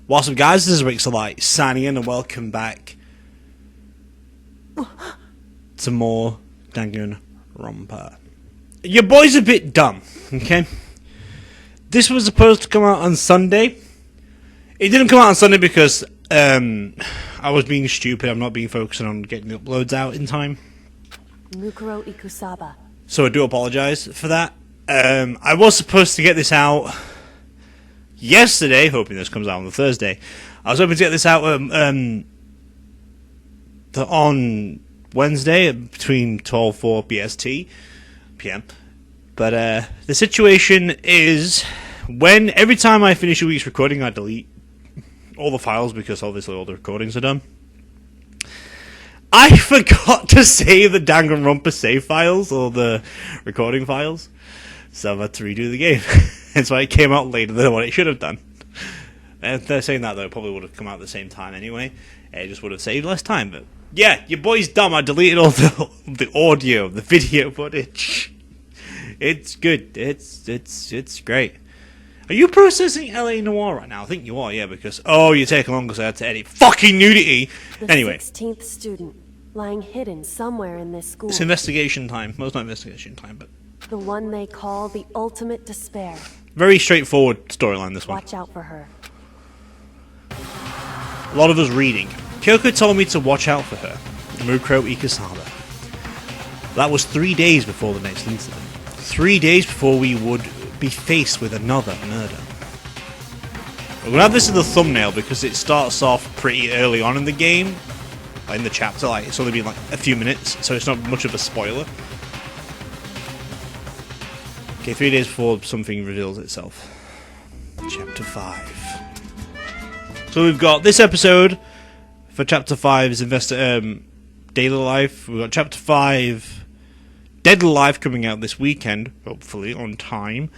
What's up, guys? This is Rixxalight signing in, and welcome back to more Danganronpa. Your boy's a bit dumb, okay? This was supposed to come out on Sunday. It didn't come out on Sunday because I was being stupid. I'm not being focused on getting the uploads out in time. So I do apologize for that. I was supposed to get this out yesterday, hoping this comes out on the Thursday. I was hoping to get this out on Wednesday between 12:04 BST PM. But the situation is, every time I finish a week's recording, I delete all the files because obviously all the recordings are done. I forgot to save the Danganronpa save files or the recording files, so I've had to redo the game. That's why it came out later than what it should have done. And they're saying that, though, it probably would have come out at the same time anyway. It just would have saved less time. But yeah, your boy's dumb. I deleted all the audio, the video footage. It's good. It's great. Are you processing LA Noire right now? I think you are, yeah, because you're taking longer, so I had to edit fucking nudity. Anyway, 16th student lying hidden somewhere in this school. It's investigation time. Well, it's not investigation time, but the one they call the ultimate despair. Very straightforward storyline, this one. Watch out for her. A lot of us reading. Kyoko told me to watch out for her. Mukuro Ikasaba. That was 3 days before the next incident. 3 days before we would be faced with another murder. We're gonna have this in the thumbnail because it starts off pretty early on in the game. In the chapter, like it's only been like a few minutes, so it's not much of a spoiler. Okay, 3 days before something reveals itself. Chapter 5. So we've got this episode for Chapter 5's Daily Life. We've got Chapter 5 Deadly Life coming out this weekend, hopefully on time.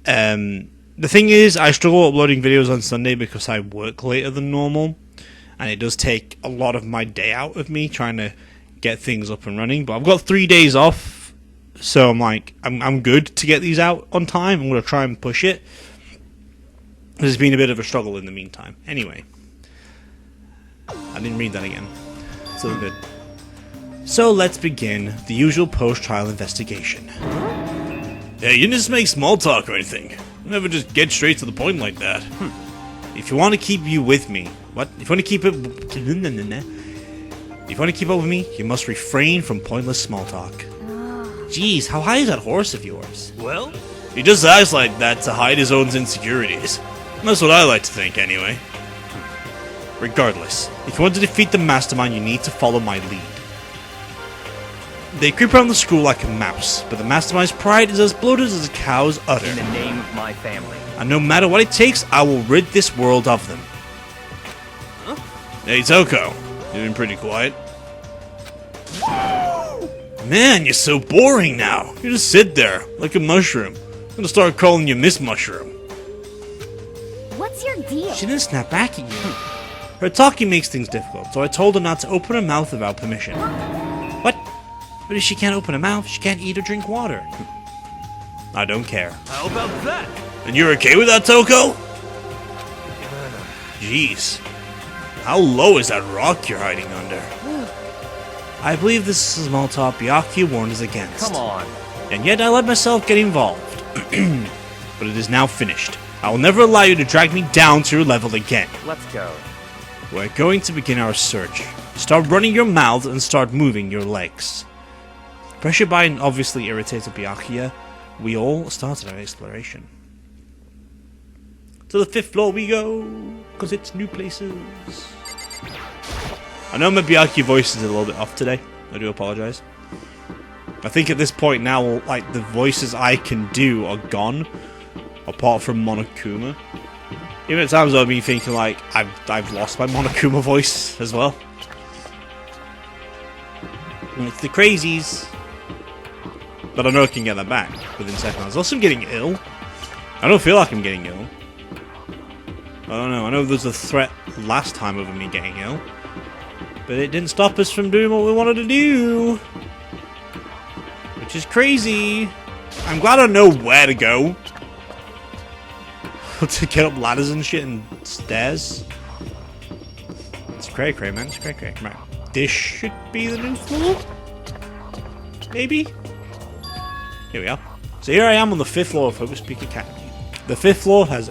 The thing is, I struggle uploading videos on Sunday because I work later than normal, and it does take a lot of my day out of me trying to get things up and running. But I've got 3 days off. So I'm good to get these out on time. I'm going to try and push it. There's been a bit of a struggle in the meantime. Anyway. I didn't read that again. So good. So let's begin the usual post-trial investigation. Yeah, you didn't just make small talk or anything. You never just get straight to the point like that. If you want to keep you with me... What? If you want to keep it... If you want to keep up with me, you must refrain from pointless small talk. Jeez, how high is that horse of yours? Well, he just acts like that to hide his own insecurities. That's what I like to think, anyway. Regardless, if you want to defeat the mastermind, you need to follow my lead. They creep around the school like a mouse, but the mastermind's pride is as bloated as a cow's udder. In the name of my family. And no matter what it takes, I will rid this world of them. Huh? Hey, Toko. You've been pretty quiet. Man, you're so boring now. You just sit there, like a mushroom. I'm gonna start calling you Miss Mushroom. What's your deal? She didn't snap back at you. Her talking makes things difficult, so I told her not to open her mouth without permission. What? But if she can't open her mouth, she can't eat or drink water. I don't care. How about that? And you're okay with that, Toko? Jeez. How low is that rock you're hiding under? I believe this is a small talk Byakuya warned us against. Come on. And yet I let myself get involved. But it is now finished. I will never allow you to drag me down to your level again. Let's go. We're going to begin our search. Start running your mouth and start moving your legs. Pressured by an obviously irritated Byakuya, we all started our exploration. To the 5th floor we go, because it's new places. I know my Byakuya voice is a little bit off today. I do apologize. I think at this point now, like, the voices I can do are gone, apart from Monokuma. Even at times I've been thinking, like, I've lost my Monokuma voice as well. And it's the crazies. But I know I can get that back within seconds. Also, I'm getting ill. I don't feel like I'm getting ill. I don't know. I know there's a threat last time of me getting ill. But it didn't stop us from doing what we wanted to do. Which is crazy. I'm glad I know where to go. to get up ladders and shit and stairs. It's cray cray, man. It's cray cray. Right. This should be the new floor? Maybe? Here we are. So here I am on the 5th floor of Focus Peak Academy. The 5th floor has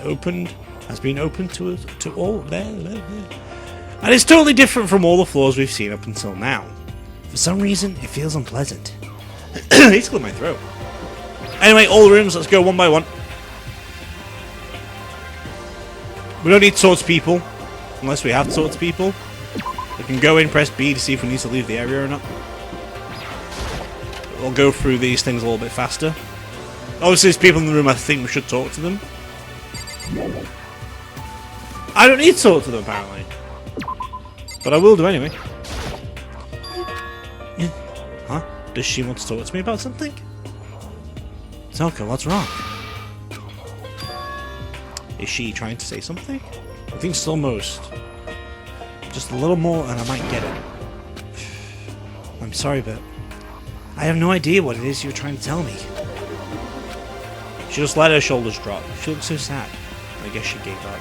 been opened to all there. And it's totally different from all the floors we've seen up until now. For some reason, it feels unpleasant. It's cleared my throat. Anyway, all the rooms, let's go one by one. We don't need to talk to people, unless we have to talk to people. We can go in, press B to see if we need to leave the area or not. We'll go through these things a little bit faster. Obviously, there's people in the room, I think we should talk to them. I don't need to talk to them, apparently. But I will do anyway. Yeah. Huh? Does she want to talk to me about something? Zelka, what's wrong? Is she trying to say something? I think it's almost. Just a little more and I might get it. I'm sorry, but I have no idea what it is you're trying to tell me. She just let her shoulders drop. She looked so sad. I guess she gave up.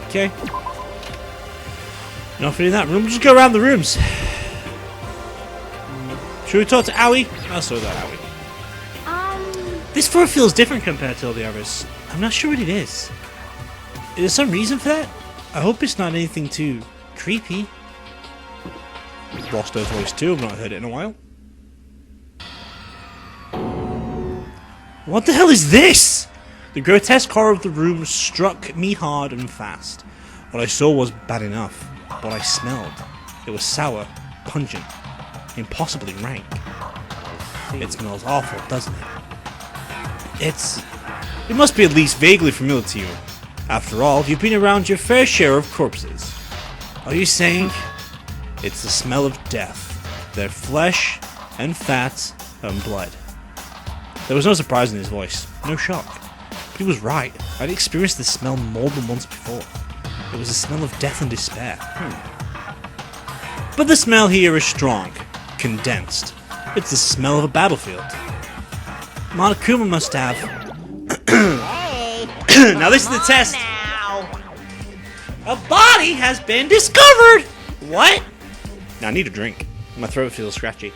Okay. Enough in that room. We'll just go around the rooms. Should we talk to Aoi? Let's talk to Aoi. This floor feels different compared to all the others. I'm not sure what it is. Is there some reason for that? I hope it's not anything too creepy. Lost her voice too. I've not heard it in a while. What the hell is this? The grotesque horror of the room struck me hard and fast. What I saw was bad enough. What I smelled, it was sour, pungent, impossibly rank. It smells awful, doesn't it? It must be at least vaguely familiar to you. After all, you've been around your fair share of corpses. Are you saying it's the smell of death, their flesh and fat and blood? There was no surprise in his voice, no shock. But he was right. I'd experienced this smell more than once before. It was the smell of death and despair. But the smell here is strong, condensed. It's the smell of a battlefield. Monokuma must have... Now this is the test. A body has been discovered! What? Now I need a drink. My throat feels scratchy.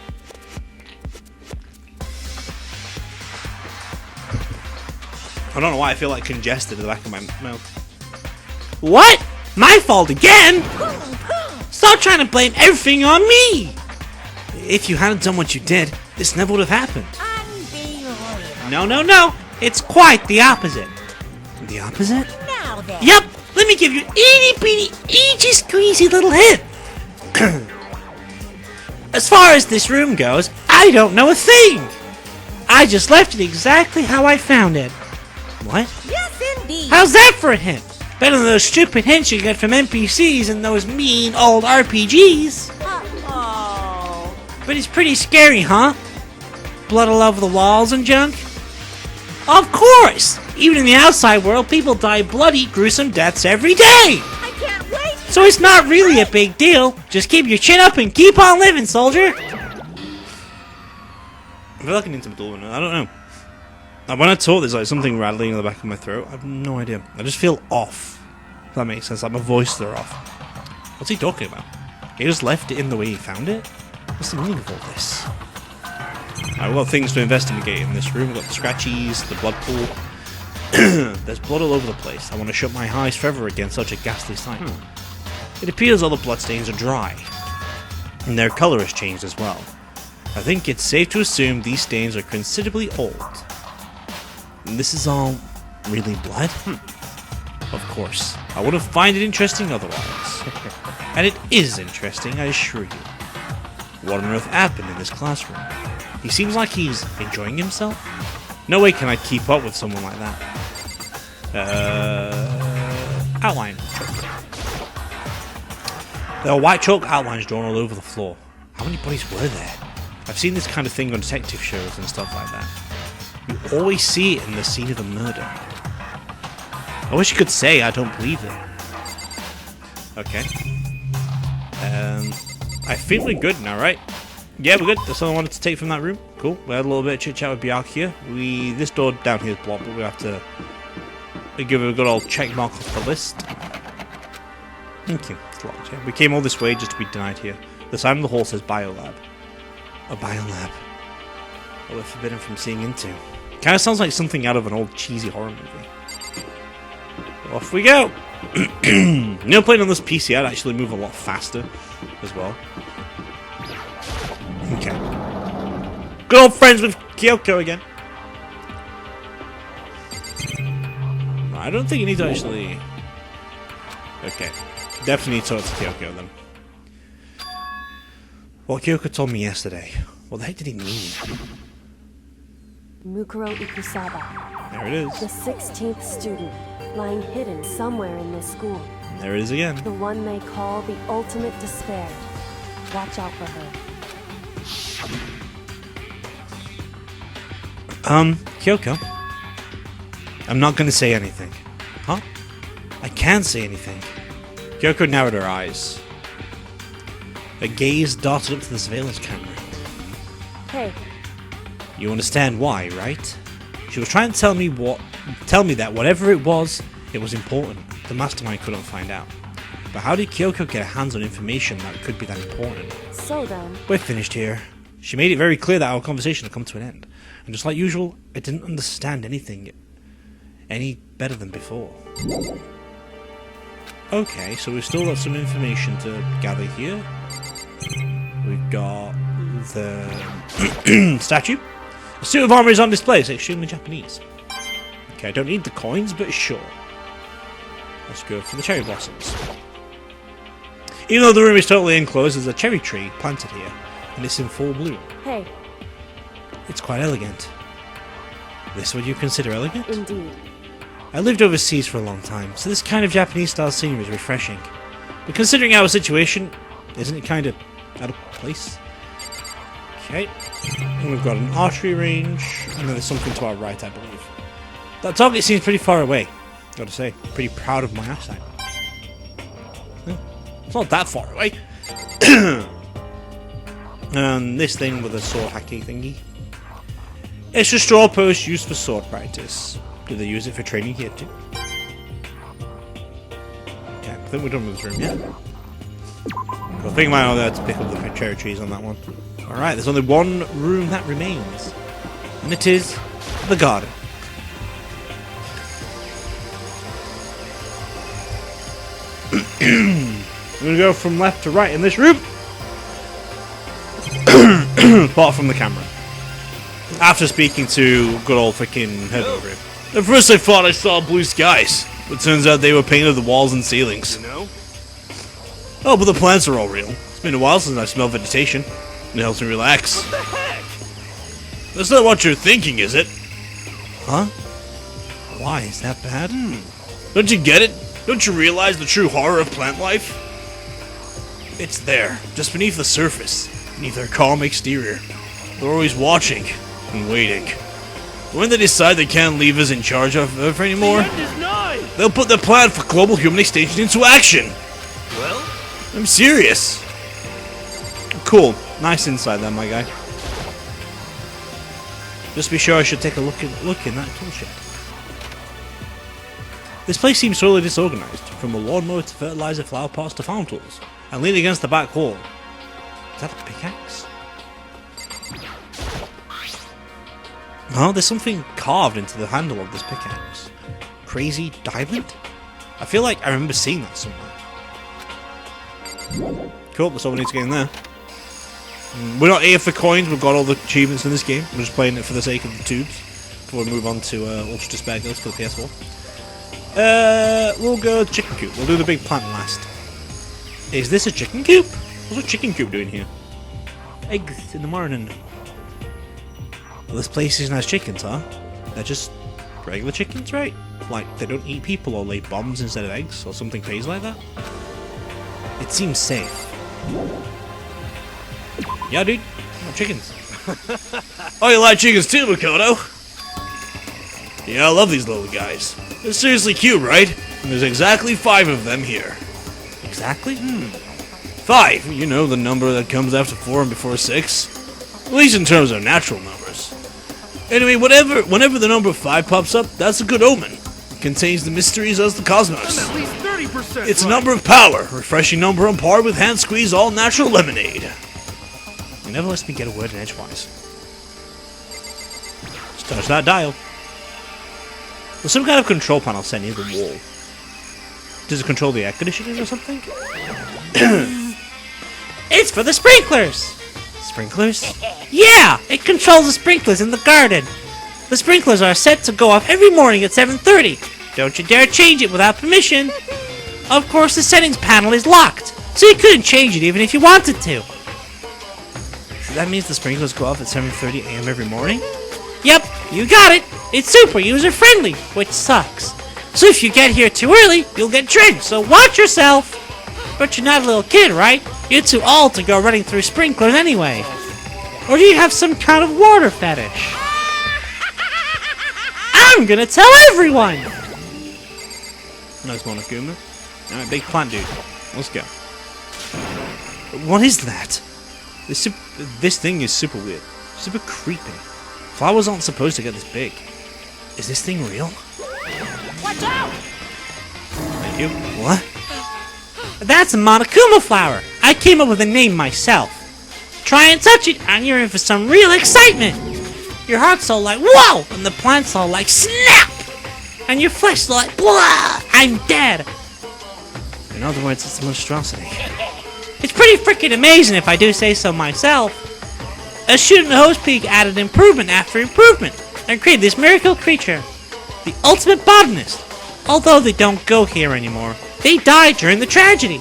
I don't know why I feel like congested at the back of my mouth. What? My fault again? Stop trying to blame everything on me! If you hadn't done what you did, this never would have happened. No. It's quite the opposite. The opposite? Now then. Yep! Let me give you an itty-bitty, itchy-squeezy little hint. As far as this room goes, I don't know a thing! I just left it exactly how I found it. What? Yes, indeed. How's that for a hint? Better than those stupid hints you get from NPCs and those mean old RPGs. Uh-oh. But it's pretty scary, huh? Blood all over the walls and junk? Of course! Even in the outside world, people die bloody, gruesome deaths every day! I can't wait. So it's not really a big deal. Just keep your chin up and keep on living, soldier! I feel like an intimate one. I don't know. When I talk, there's like something rattling in the back of my throat. I have no idea. I just feel off. If that makes sense. Like my voice are off. What's he talking about? He just left it in the way he found it? What's the meaning of all this? I've got things to investigate in this room. We've got the scratchies, the blood pool. There's blood all over the place. I want to shut my eyes forever against such a ghastly sight. It appears all the bloodstains are dry. And their colour has changed as well. I think it's safe to assume these stains are considerably old. And this is all really blood? Of course. I wouldn't find it interesting otherwise. And it is interesting, I assure you. What on earth happened in this classroom? He seems like he's enjoying himself. No way can I keep up with someone like that. Outline. There are white chalk outlines drawn all over the floor. How many bodies were there? I've seen this kind of thing on detective shows and stuff like that. You always see it in the scene of a murder. I wish you could say I don't believe it. Okay. I think we're good now, right? Yeah, we're good. That's all I wanted to take from that room. Cool. We had a little bit of chit chat with Byakuya. This door down here is blocked, but we have to We give it a good old check mark off the list. Thank you. It's locked, yeah. We came all this way just to be denied here. The sign on the hall says biolab. A biolab. What we're forbidden from seeing into. Kind of sounds like something out of an old cheesy horror movie. Off we go! You know, playing on this PC, I'd actually move a lot faster as well. Okay. Good old friends with Kyoko again. I don't think you need to actually... Okay. Definitely need to talk to Kyoko then. What Kyoko told me yesterday. What the heck did he mean? Mukuro Ikusaba. There it is. The 16th student, lying hidden somewhere in this school. There it is again. The one they call the ultimate despair. Watch out for her. Kyoko. I'm not gonna say anything. Huh? I can't say anything. Kyoko narrowed her eyes. Her gaze darted up to the surveillance camera. Hey, You understand why, right? She was trying to tell me that whatever it was important. The mastermind couldn't find out. But how did Kyoko get her hands on information that could be that important? so then, We're finished here. She made it very clear that our conversation had come to an end. And just like usual, I didn't understand anything any better than before. Okay, so we've still got some information to gather here. We've got the statue. The suit of armor is on display. It's extremely Japanese. Okay, I don't need the coins, but sure. Let's go for the cherry blossoms. Even though the room is totally enclosed, there's a cherry tree planted here, and it's in full bloom. hey, It's quite elegant. This what you consider elegant? indeed. I lived overseas for a long time, so this kind of Japanese-style scenery is refreshing. But considering our situation, isn't it kind of out of place? Okay. And we've got an archery range, and then there's something to our right, I believe. That target seems pretty far away. Gotta say, pretty proud of my eyesight. It's not that far away. And this thing with a sword hacky thingy. It's a straw post used for sword practice. Do they use it for training here too? Okay, I think we're done with this room, yeah? Cool. I think I might have to pick up the cherry trees on that one. Alright, there's only one room that remains. And it is the garden. I'm gonna go from left to right in this room. Apart from the camera. After speaking to good old freaking head over him. At first I thought I saw blue skies, but turns out they were painted the walls and ceilings. You know? Oh, but the plants are all real. It's been a while since I've smelled vegetation. It helps me relax. What the heck? That's not what you're thinking, is it? Huh? Why? Is that bad? Don't you get it? Don't you realize the true horror of plant life? It's there, just beneath the surface, beneath their calm exterior. They're always watching and waiting. When they decide they can't leave us in charge of Earth anymore, The end is nigh! they'll put their plan for global human extinction into action. Well, I'm serious. Cool. Nice insight there, my guy. Just be sure I should take a look in that tool shed. This place seems totally disorganized, from a lawnmower to fertilizer, flower pots to farm tools, and leaning against the back wall. Is that a pickaxe? Oh, there's something carved into the handle of this pickaxe. Crazy diamond? I feel like I remember seeing that somewhere. Cool, that's all we need to get in there. We're not here for coins, we've got all the achievements in this game. We're just playing it for the sake of the tubes. Before we move on to Ultra Despair Ghost for the PS4. We'll go chicken coop. We'll do the big plant last. Is this a chicken coop? What's a chicken coop doing here? Eggs in the morning. Well, this place isn't has chickens, huh? They're just regular chickens, right? Like, they don't eat people or lay bombs instead of eggs or something crazy like that? It seems safe. Yeah, dude. No chickens. Oh, you like chickens too, Makoto? Yeah, I love these little guys. They're seriously cute, right? And there's exactly 5 of them here. Exactly? 5, you know, the number that comes after 4 and before 6. At least in terms of natural numbers. Anyway, whenever the number 5 pops up, that's a good omen. contains the mysteries of the cosmos. At least 30%. It's a right. number of power, refreshing number on par with hand squeeze all natural lemonade. He never lets me get a word in edgewise. Just touch that dial. There's some kind of control panel set near the wall. Does it control the air conditioning or something? It's for the sprinklers! Sprinklers? Yeah! It controls the sprinklers in the garden. The sprinklers are set to go off every morning at 7:30. Don't you dare change it without permission. Of course, the settings panel is locked, so you couldn't change it even if you wanted to. So that means the sprinklers go off at 7:30 a.m. every morning? Yep, you got it. It's super user-friendly, which sucks. So if you get here too early, you'll get drenched, so watch yourself. But you're not a little kid, right? You're too old to go running through sprinklers anyway. Or do you have some kind of water fetish? I'm gonna tell everyone! Nice Monokuma. Alright, big plant dude. Let's go. What is that? This thing is super weird. Super creepy. Flowers aren't supposed to get this big. Is this thing real? Watch out! Thank you. What? That's a Monokuma flower. I came up with a name myself. Try and touch it, and you're in for some real excitement. Your heart's all like, whoa! And the plant's all like, snap! And your flesh's all like, blah! I'm dead. In other words, it's a monstrosity. It's pretty freaking amazing if I do say so myself. A Shooting the Hose Peak added improvement after improvement, and created this miracle creature. The ultimate botanist. Although they don't go here anymore. They died during the tragedy.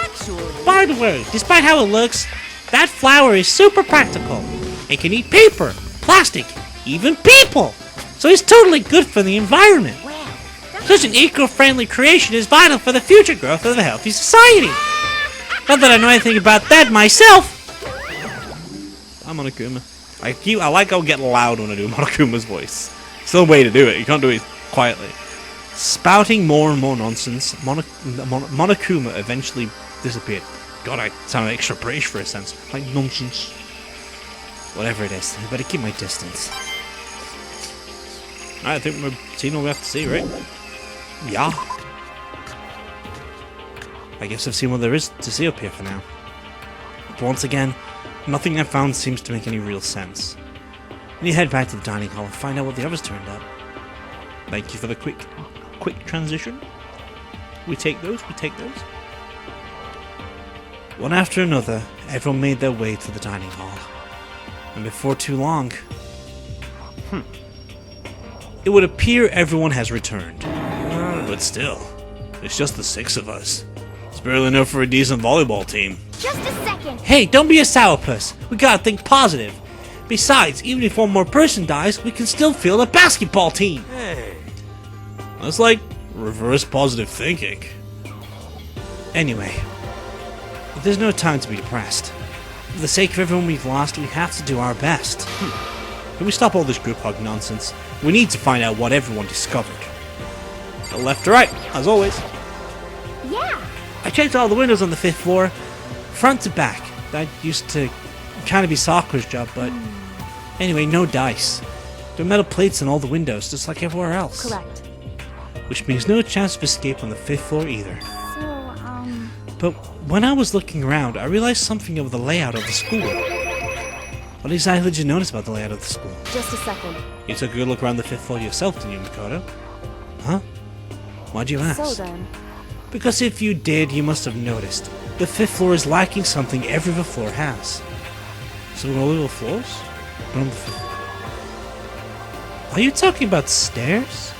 Actually, By the way, despite how it looks, that flower is super practical. It can eat paper, plastic, even people. So it's totally good for the environment. wow. Such an eco-friendly creation is vital for the future growth of a healthy society. Not that I know anything about that myself. I'm Monokuma. I like how I get loud when I do Monokuma's voice. Still a way to do it. You can't do it quietly. Spouting more and more nonsense, Monokuma eventually disappeared. God, I sounded extra British for a sense. Like nonsense. Whatever it is, I better keep my distance. Alright, I think we've seen all we have to see, right? Yeah. I guess I've seen what there is to see up here for now. But once again, nothing I've found seems to make any real sense. I need to head back to the dining hall and find out what the others turned up. Thank you for the quick transition. We take those. One after another, everyone made their way to the dining hall. And before too long... It would appear everyone has returned. But still, it's just the 6 of us. It's barely enough for a decent volleyball team. Just a second. Hey, don't be a sourpuss. We gotta think positive. Besides, even if one more person dies, we can still field a basketball team. Hey. That's like reverse positive thinking. Anyway, there's no time to be depressed. For the sake of everyone we've lost, we have to do our best. Can we stop all this group hug nonsense? We need to find out what everyone discovered. Left to right, as always. Yeah. I checked all the windows on the 5th floor, front to back. That used to kind of be Sakura's job, but anyway, no dice. There are metal plates on all the windows, just like everywhere else. Correct. Which means no chance of escape on the 5th floor either. So, But when I was looking around, I realized something of the layout of the school. What exactly did you notice about the layout of the school? just a second. You took a good look around the 5th floor yourself, didn't you, Makoto? Huh? Why'd you ask? So then, Because if you did, you must have noticed. The 5th floor is lacking something every other floor has. So all the other floors? But on the 5th. Are you talking about stairs?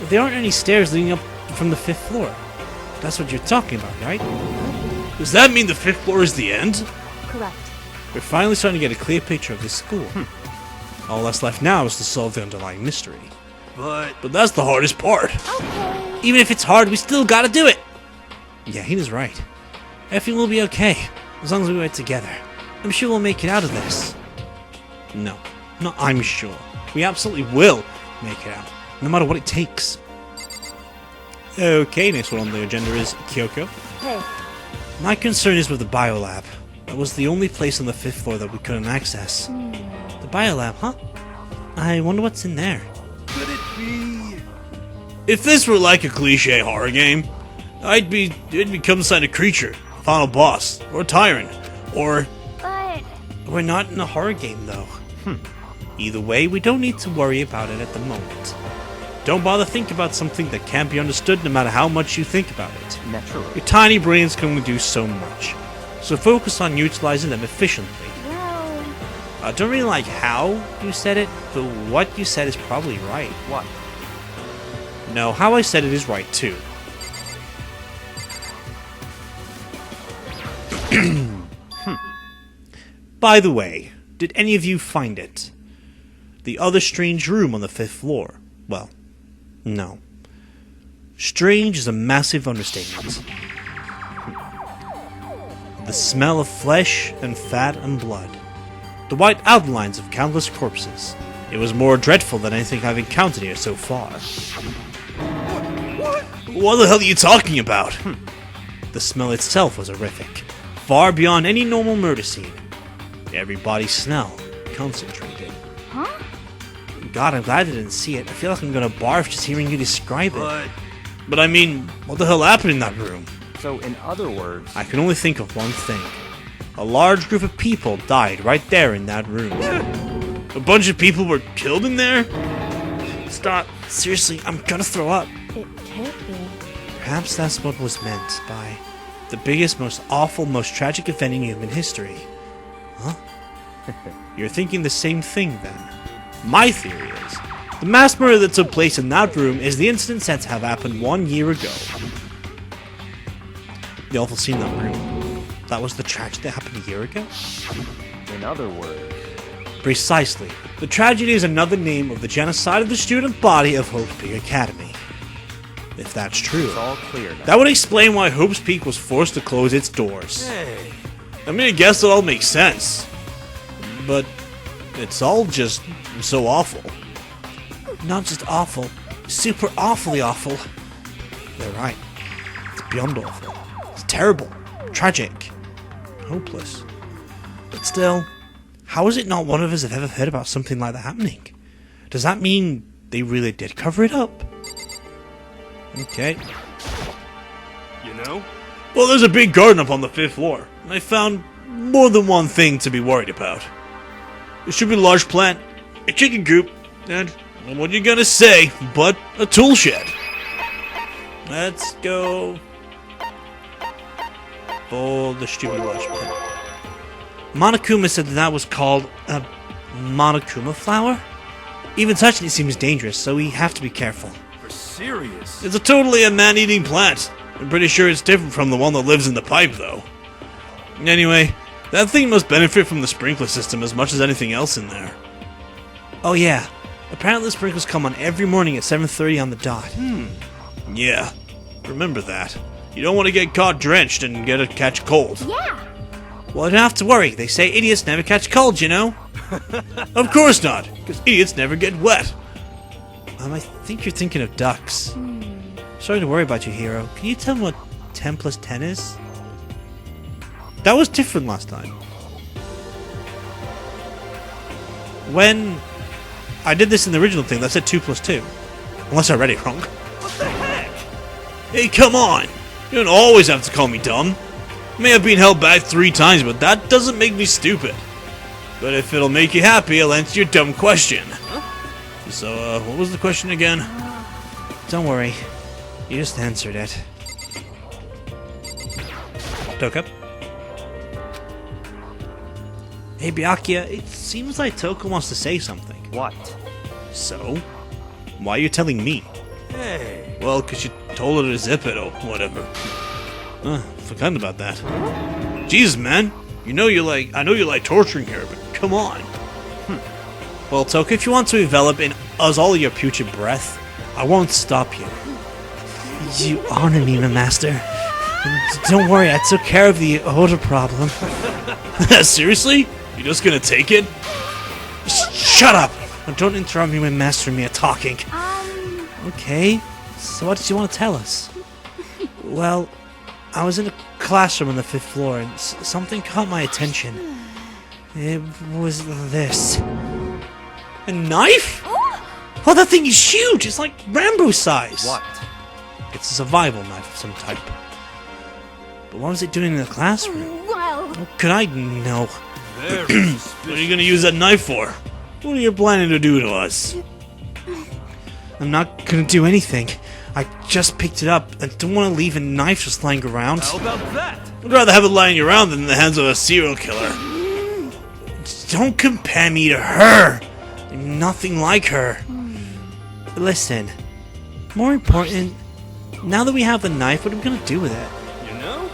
There aren't any stairs leading up from the 5th floor. That's what you're talking about, right? Does that mean the 5th floor is the end? correct. We're finally starting to get a clear picture of this school. All that's left now is to solve the underlying mystery. But that's the hardest part. Okay. Even if it's hard, we still gotta do it! Yeah, he is right. Everything will be okay, as long as we work together. I'm sure we'll make it out of this. No, not I'm sure. We absolutely will make it out, no matter what it takes. Okay, next one on the agenda is Kyoko. Hey, My concern is with the biolab. That was the only place on the 5th floor that we couldn't access. The biolab, huh? I wonder what's in there. Could it be? If this were like a cliche horror game, it'd become some kind of creature, final boss, or a tyrant, or... But We're not in a horror game, though. Either way, we don't need to worry about it at the moment. Don't bother thinking about something that can't be understood no matter how much you think about it. Naturally. Your tiny brains can only do so much, so focus on utilizing them efficiently. well, I don't really like how you said it, but what you said is probably right. What? No, how I said it is right too. By the way, did any of you find it? The other strange room on the 5th floor? Well, no. Strange is a massive understatement. The smell of flesh and fat and blood. The white outlines of countless corpses. It was more dreadful than anything I've encountered here so far. What the hell are you talking about? The smell itself was horrific, far beyond any normal murder scene. Every body smell concentrated. huh? God, I'm glad I didn't see it. I feel like I'm gonna barf just hearing you describe it. But I mean, what the hell happened in that room? So, in other words, I can only think of one thing. A large group of people died right there in that room. A bunch of people were killed in there? Stop. Seriously, I'm gonna throw up. It can't be. Perhaps that's what was meant by the biggest, most awful, most tragic event in human history. Huh? You're thinking the same thing then. My theory is, the mass murder that took place in that room is the incident said to have happened 1 year ago. The awful scene in that room. That was the tragedy that happened a year ago? in other words, Precisely. The tragedy is another name of the genocide of the student body of Hope's Peak Academy. If that's true, it's all clear now. that would explain why Hope's Peak was forced to close its doors. I mean, I guess it all makes sense. But it's all just so awful. Not just awful, super awfully awful. They're right. It's beyond awful. It's terrible, tragic, hopeless. But still, how is it not one of us have ever heard about something like that happening? Does that mean they really did cover it up? Okay. You know? Well, there's a big garden up on the 5th floor, and I found more than one thing to be worried about. There should be a large plant, a chicken coop, and what are you gonna say but a tool shed? Let's go for the stupid large plant. Monokuma said that was called a Monokuma flower? Even touching it seems dangerous, so we have to be careful. For serious? It's a totally a man-eating plant. I'm pretty sure it's different from the one that lives in the pipe, though. Anyway, that thing must benefit from the sprinkler system as much as anything else in there. Oh yeah, apparently the sprinkles come on every morning at 7:30 on the dot. Yeah, remember that. You don't want to get caught drenched and catch cold. Yeah. Well, you don't have to worry. They say idiots never catch colds, you know? Of course not, because idiots never get wet. I think you're thinking of ducks. Sorry to worry about you, Hero. Can you tell me what 10 plus 10 is? That was different last time. When I did this in the original thing, that said 2 plus 2. Unless I read it wrong. What the heck? Hey, come on! You don't always have to call me dumb. I may have been held back 3 times, but that doesn't make me stupid. But if it'll make you happy, I'll answer your dumb question. So, what was the question again? Don't worry. You just answered it. Toka? Hey, Byakuya, it seems like Toka wants to say something. what? So? Why are you telling me? Hey. Well, because you told her to zip it or whatever. Forgotten about that. Jesus, man. I know you like torturing her, but come on. Well, Toka, if you want to envelop in us all your putrid breath, I won't stop you. You honor me, my master. Don't worry, I took care of the odor problem. Seriously? You just gonna take it? Shut up! Don't interrupt me when Master and me are talking. Um, Okay, so what did you want to tell us? Well, I was in a classroom on the 5th floor and something caught my attention. It was this. A knife? Oh, that thing is huge! It's like Rambo size! What? It's a survival knife of some type. But what was it doing in the classroom? Well, Could I know? What are you gonna use that knife for? What are you planning to do to us? I'm not gonna do anything. I just picked it up and don't want to leave a knife just lying around. How about that? I'd rather have it lying around than in the hands of a serial killer. Don't compare me to her! I'm nothing like her. Listen, more important, now that we have the knife, what are we gonna do with it? You know?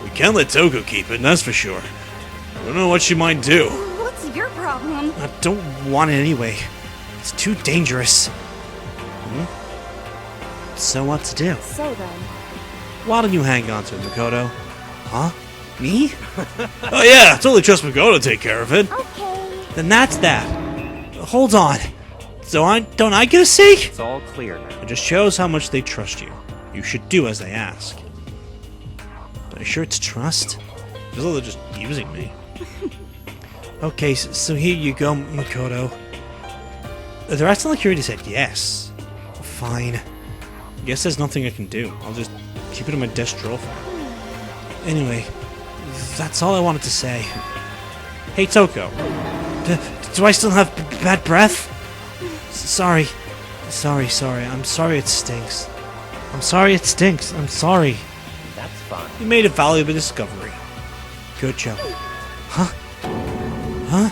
We can't let Toko keep it, that's for sure. I don't know what she might do. what's your problem? I don't want it anyway. It's too dangerous. So what to do? So then, Why don't you hang on to it, Makoto? Huh? Me? Oh yeah, totally trust Makoto to take care of it. Okay. Then that's that. Hold on. So don't I get a say? It's all clear now. It just shows how much they trust you. You should do as they ask. Are you sure it's trust? As though they're just using me. Okay, so here you go, Makoto. The rest of the security said yes. Fine. Guess there's nothing I can do. I'll just keep it in my desk drawer. Anyway, that's all I wanted to say. Hey, Toko. Do I still have bad breath? Sorry. Sorry. I'm sorry it stinks. I'm sorry it stinks. I'm sorry. That's fine. You made a valuable discovery. Good job. Huh?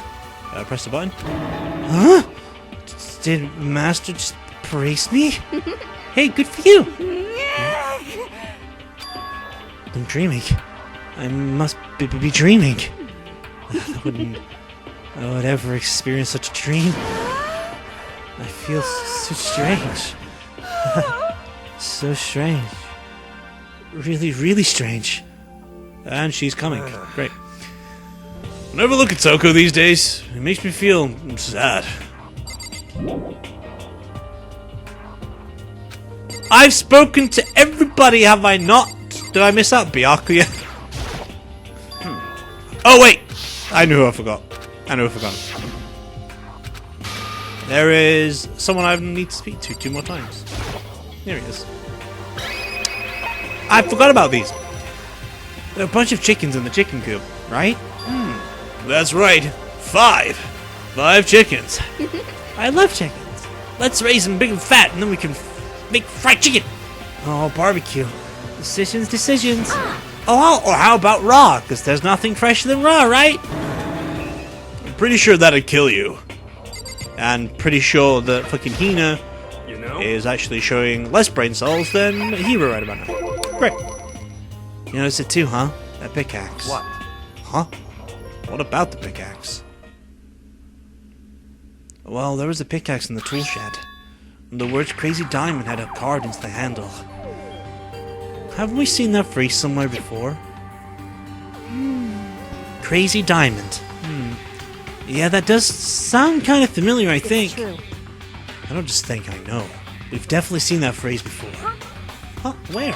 Press the button. Huh? Did Master just praise me? Hey, good for you. I'm dreaming. I must be dreaming. I would ever experience such a dream. I feel so strange. So strange. Really strange. And she's coming. Great. Whenever I look at Toko these days, it makes me feel sad. I've spoken to everybody, have I not? Did I miss out Byakuya? Oh wait! I knew who I forgot. There is someone I need to speak to 2 more times. Here he is. I forgot about these. There are a bunch of chickens in the chicken coop, right? That's right. 5 chickens. I love chickens. Let's raise them big and fat, and then we can make fried chicken. Oh, barbecue. Decisions. Oh, or how about raw? Because there's nothing fresher than raw, right? I'm pretty sure that'd kill you. And pretty sure that fucking Hina You know? is actually showing less brain cells than Hero right about now. Great. You notice it too, huh? That pickaxe. What? Huh? What about the pickaxe? Well, there was a pickaxe in the tool shed. And the words Crazy Diamond had carved into the handle. Haven't we seen that phrase somewhere before? Crazy Diamond. Yeah, that does sound kind of familiar, I think. it's true. I don't just think, I know. We've definitely seen that phrase before. Huh? Where?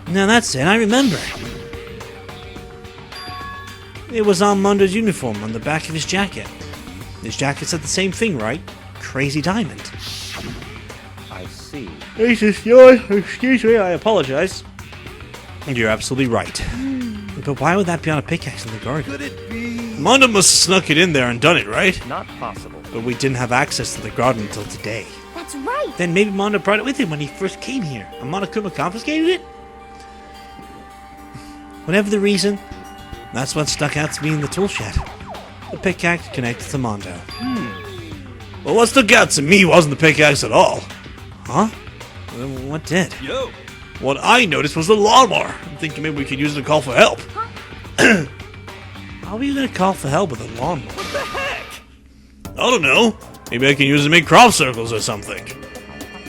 No, that's it. I remember. It was on Mondo's uniform on the back of his jacket. His jacket said the same thing, right? Crazy Diamond. I see. Excuse me, I apologize. You're absolutely right. But why would that be on a pickaxe in the garden? Mondo must have snuck it in there and done it, right? Not possible. But we didn't have access to the garden until today. That's right. Then maybe Mondo brought it with him when he first came here, and Monokuma confiscated it? Whatever the reason, that's what stuck out to me in the tool shed. The pickaxe connected to Mondo. Well, what stuck out to me wasn't the pickaxe at all. Huh? Well, what did? Yo! What I noticed was the lawnmower. I'm thinking maybe we could use it to call for help. How are you gonna call for help with a lawnmower? What the heck? I don't know. Maybe I can use it to make crop circles or something.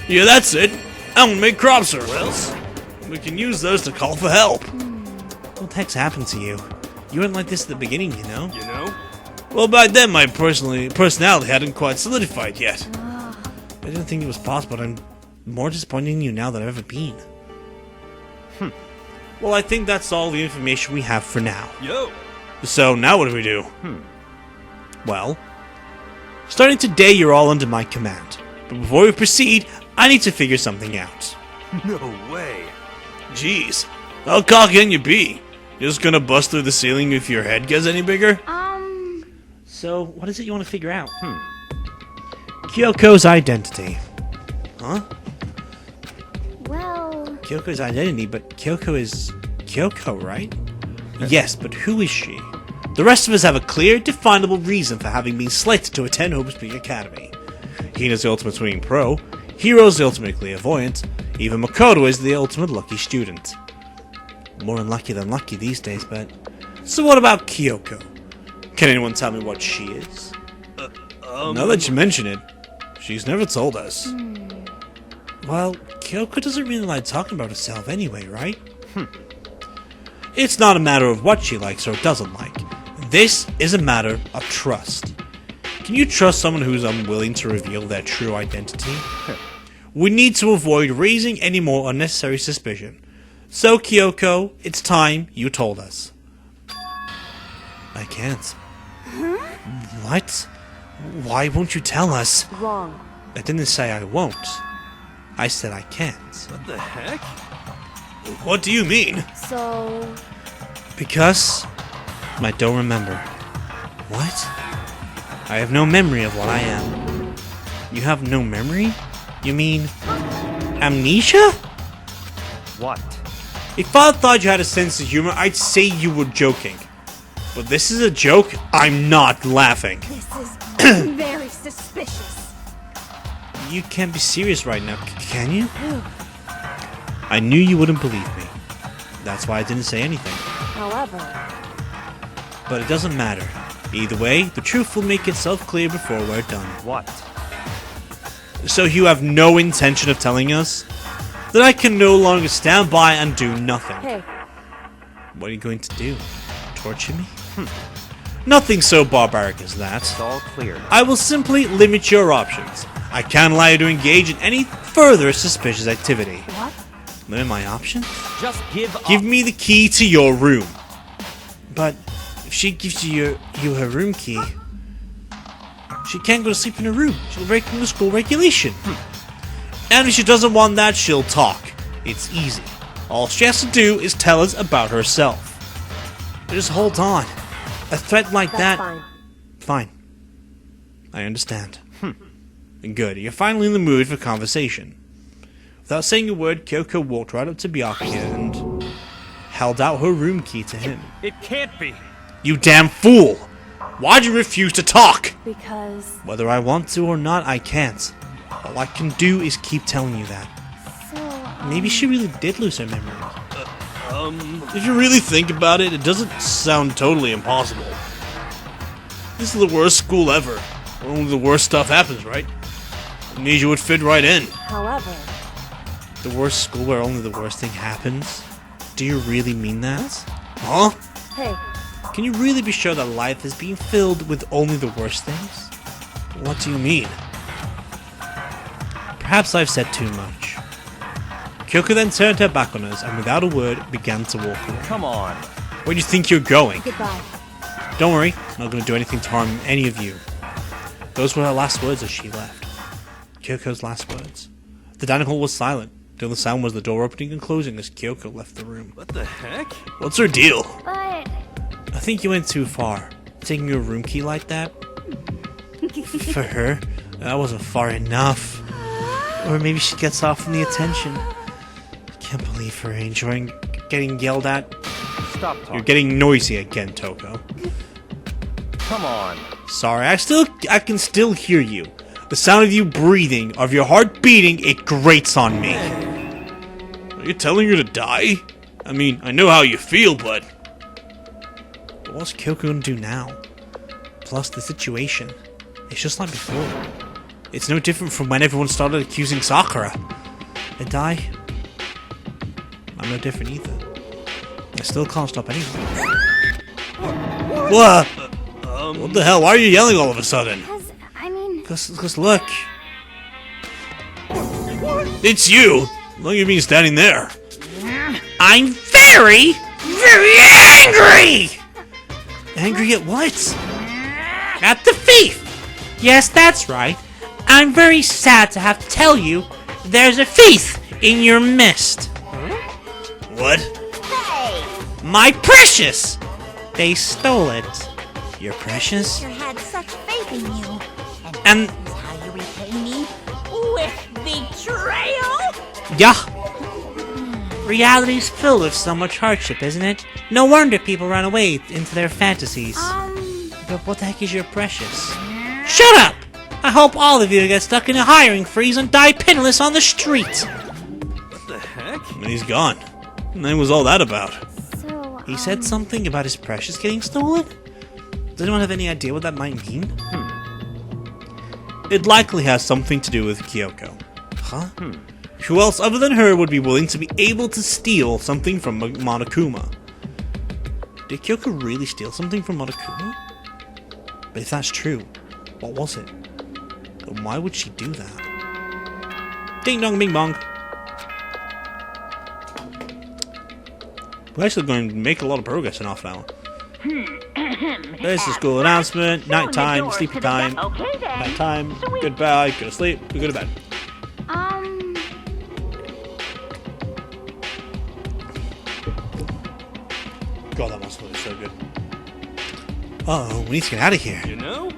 Yeah, that's it. I'm gonna make crop circles. We can use those to call for help. What the heck's happened to you? You weren't like this at the beginning, you know? You know? Well, by then my personality hadn't quite solidified yet. I didn't think it was possible, but I'm more disappointed in you now than I've ever been. Well, I think that's all the information we have for now. Yo! So now what do we do? Well, Starting today, you're all under my command. But before we proceed, I need to figure something out. No way. Jeez, how cocky can you be? You're just gonna bust through the ceiling if your head gets any bigger? So, what is it you want to figure out? Kyoko's identity. Huh? Well, Kyoko's identity, but Kyoko is Kyoko, right? Yes, but who is she? The rest of us have a clear, definable reason for having been selected to attend Hope Springs Academy. Hina's the ultimate swimming pro, Hiro's the ultimate clairvoyant, even Makoto is the ultimate lucky student. More unlucky than lucky these days, but... So what about Kyoko? Can anyone tell me what she is? Now that you mention it, she's never told us. Well, Kyoko doesn't really like talking about herself anyway, right? It's not a matter of what she likes or doesn't like. This is a matter of trust. Can you trust someone who's unwilling to reveal their true identity? We need to avoid raising any more unnecessary suspicion. So, Kyoko, it's time you told us. I can't. What? Why won't you tell us? Wrong. I didn't say I won't. I said I can't. What the heck? What do you mean? So, Because I don't remember. What? I have no memory of what I am. You have no memory? You mean amnesia? What? If I thought you had a sense of humor, I'd say you were joking. But this is a joke, I'm not laughing. this is very suspicious. You can't be serious right now, can you? I knew you wouldn't believe me. That's why I didn't say anything. however, But it doesn't matter. Either way, the truth will make itself clear before we're done. What? So you have no intention of telling us? That I can no longer stand by and do nothing. hey, What are you going to do? Torture me? Nothing so barbaric as that. It's all clear. I will simply limit your options. I can't allow you to engage in any further suspicious activity. what? Limit my options? Just give up. Give me the key to your room. But if she gives you her room key, she can't go to sleep in her room. She'll break the school regulation. And if she doesn't want that, she'll talk. It's easy. All she has to do is tell us about herself. Just hold on. A threat like That's that... fine. Fine. I understand. Good. You're finally in the mood for conversation. Without saying a word, Kyoko walked right up to Byakuya and held out her room key to him. It can't be. You damn fool! Why'd you refuse to talk? Because, Whether I want to or not, I can't. All I can do is keep telling you that. so, Maybe she really did lose her memory. If you really think about it, it doesn't sound totally impossible. This is the worst school ever. Where only the worst stuff happens, right? Amnesia would fit right in. however, The worst school where only the worst thing happens? Do you really mean that? Huh? hey, Can you really be sure that life is being filled with only the worst things? What do you mean? Perhaps I've said too much. Kyoko then turned her back on us and without a word began to walk away. Come on. Where do you think you're going? goodbye. Don't worry, I'm not going to do anything to harm any of you. Those were her last words as she left. Kyoko's last words. The dining hall was silent. The only sound was the door opening and closing as Kyoko left the room. What the heck? What's her deal? But I think you went too far. Taking your room key like that? For her, that wasn't far enough. Or maybe she gets off on the attention. I can't believe her enjoying getting yelled at. Stop talking. You're getting noisy again, Toko. Come on. Sorry, I can still hear you. The sound of you breathing, of your heart beating, it grates on me. Are you telling her to die? I mean, I know how you feel, but... But what's Kyoko gonna do now? Plus, the situation. It's just like before. It's no different from when everyone started accusing Sakura. And I'm no different either. I still can't stop anything. What? What the hell? Why are you yelling all of a sudden? I mean, Cause look. It's you! How long have you been standing there? I'm very angry! Angry at what? At the thief! Yes, that's right. I'm very sad to have to tell you there's a thief in your midst. What? My precious! They stole it. Your precious? I had such faith in you. And This is how you repay me? With betrayal? yeah. Reality's filled with so much hardship, isn't it? No wonder people run away into their fantasies. But what the heck is your precious? Shut up! I hope all of you get stuck in a hiring freeze and die penniless on the street. What the heck? And he's gone. And then was all that about? So, He said something about his precious getting stolen? Does anyone have any idea what that might mean? It likely has something to do with Kyoko. Huh? Who else other than her would be willing to be able to steal something from Monokuma? Did Kyoko really steal something from Monokuma? But if that's true, what was it? And why would she do that? Ding dong bing bong. We're actually going to make a lot of progress in half an hour. There's the school announcement, nighttime, sleepy time, Okay then. nighttime, goodbye, go to sleep, we go to bed. God, that monster is so good. Uh-oh, we need to get out of here. You know?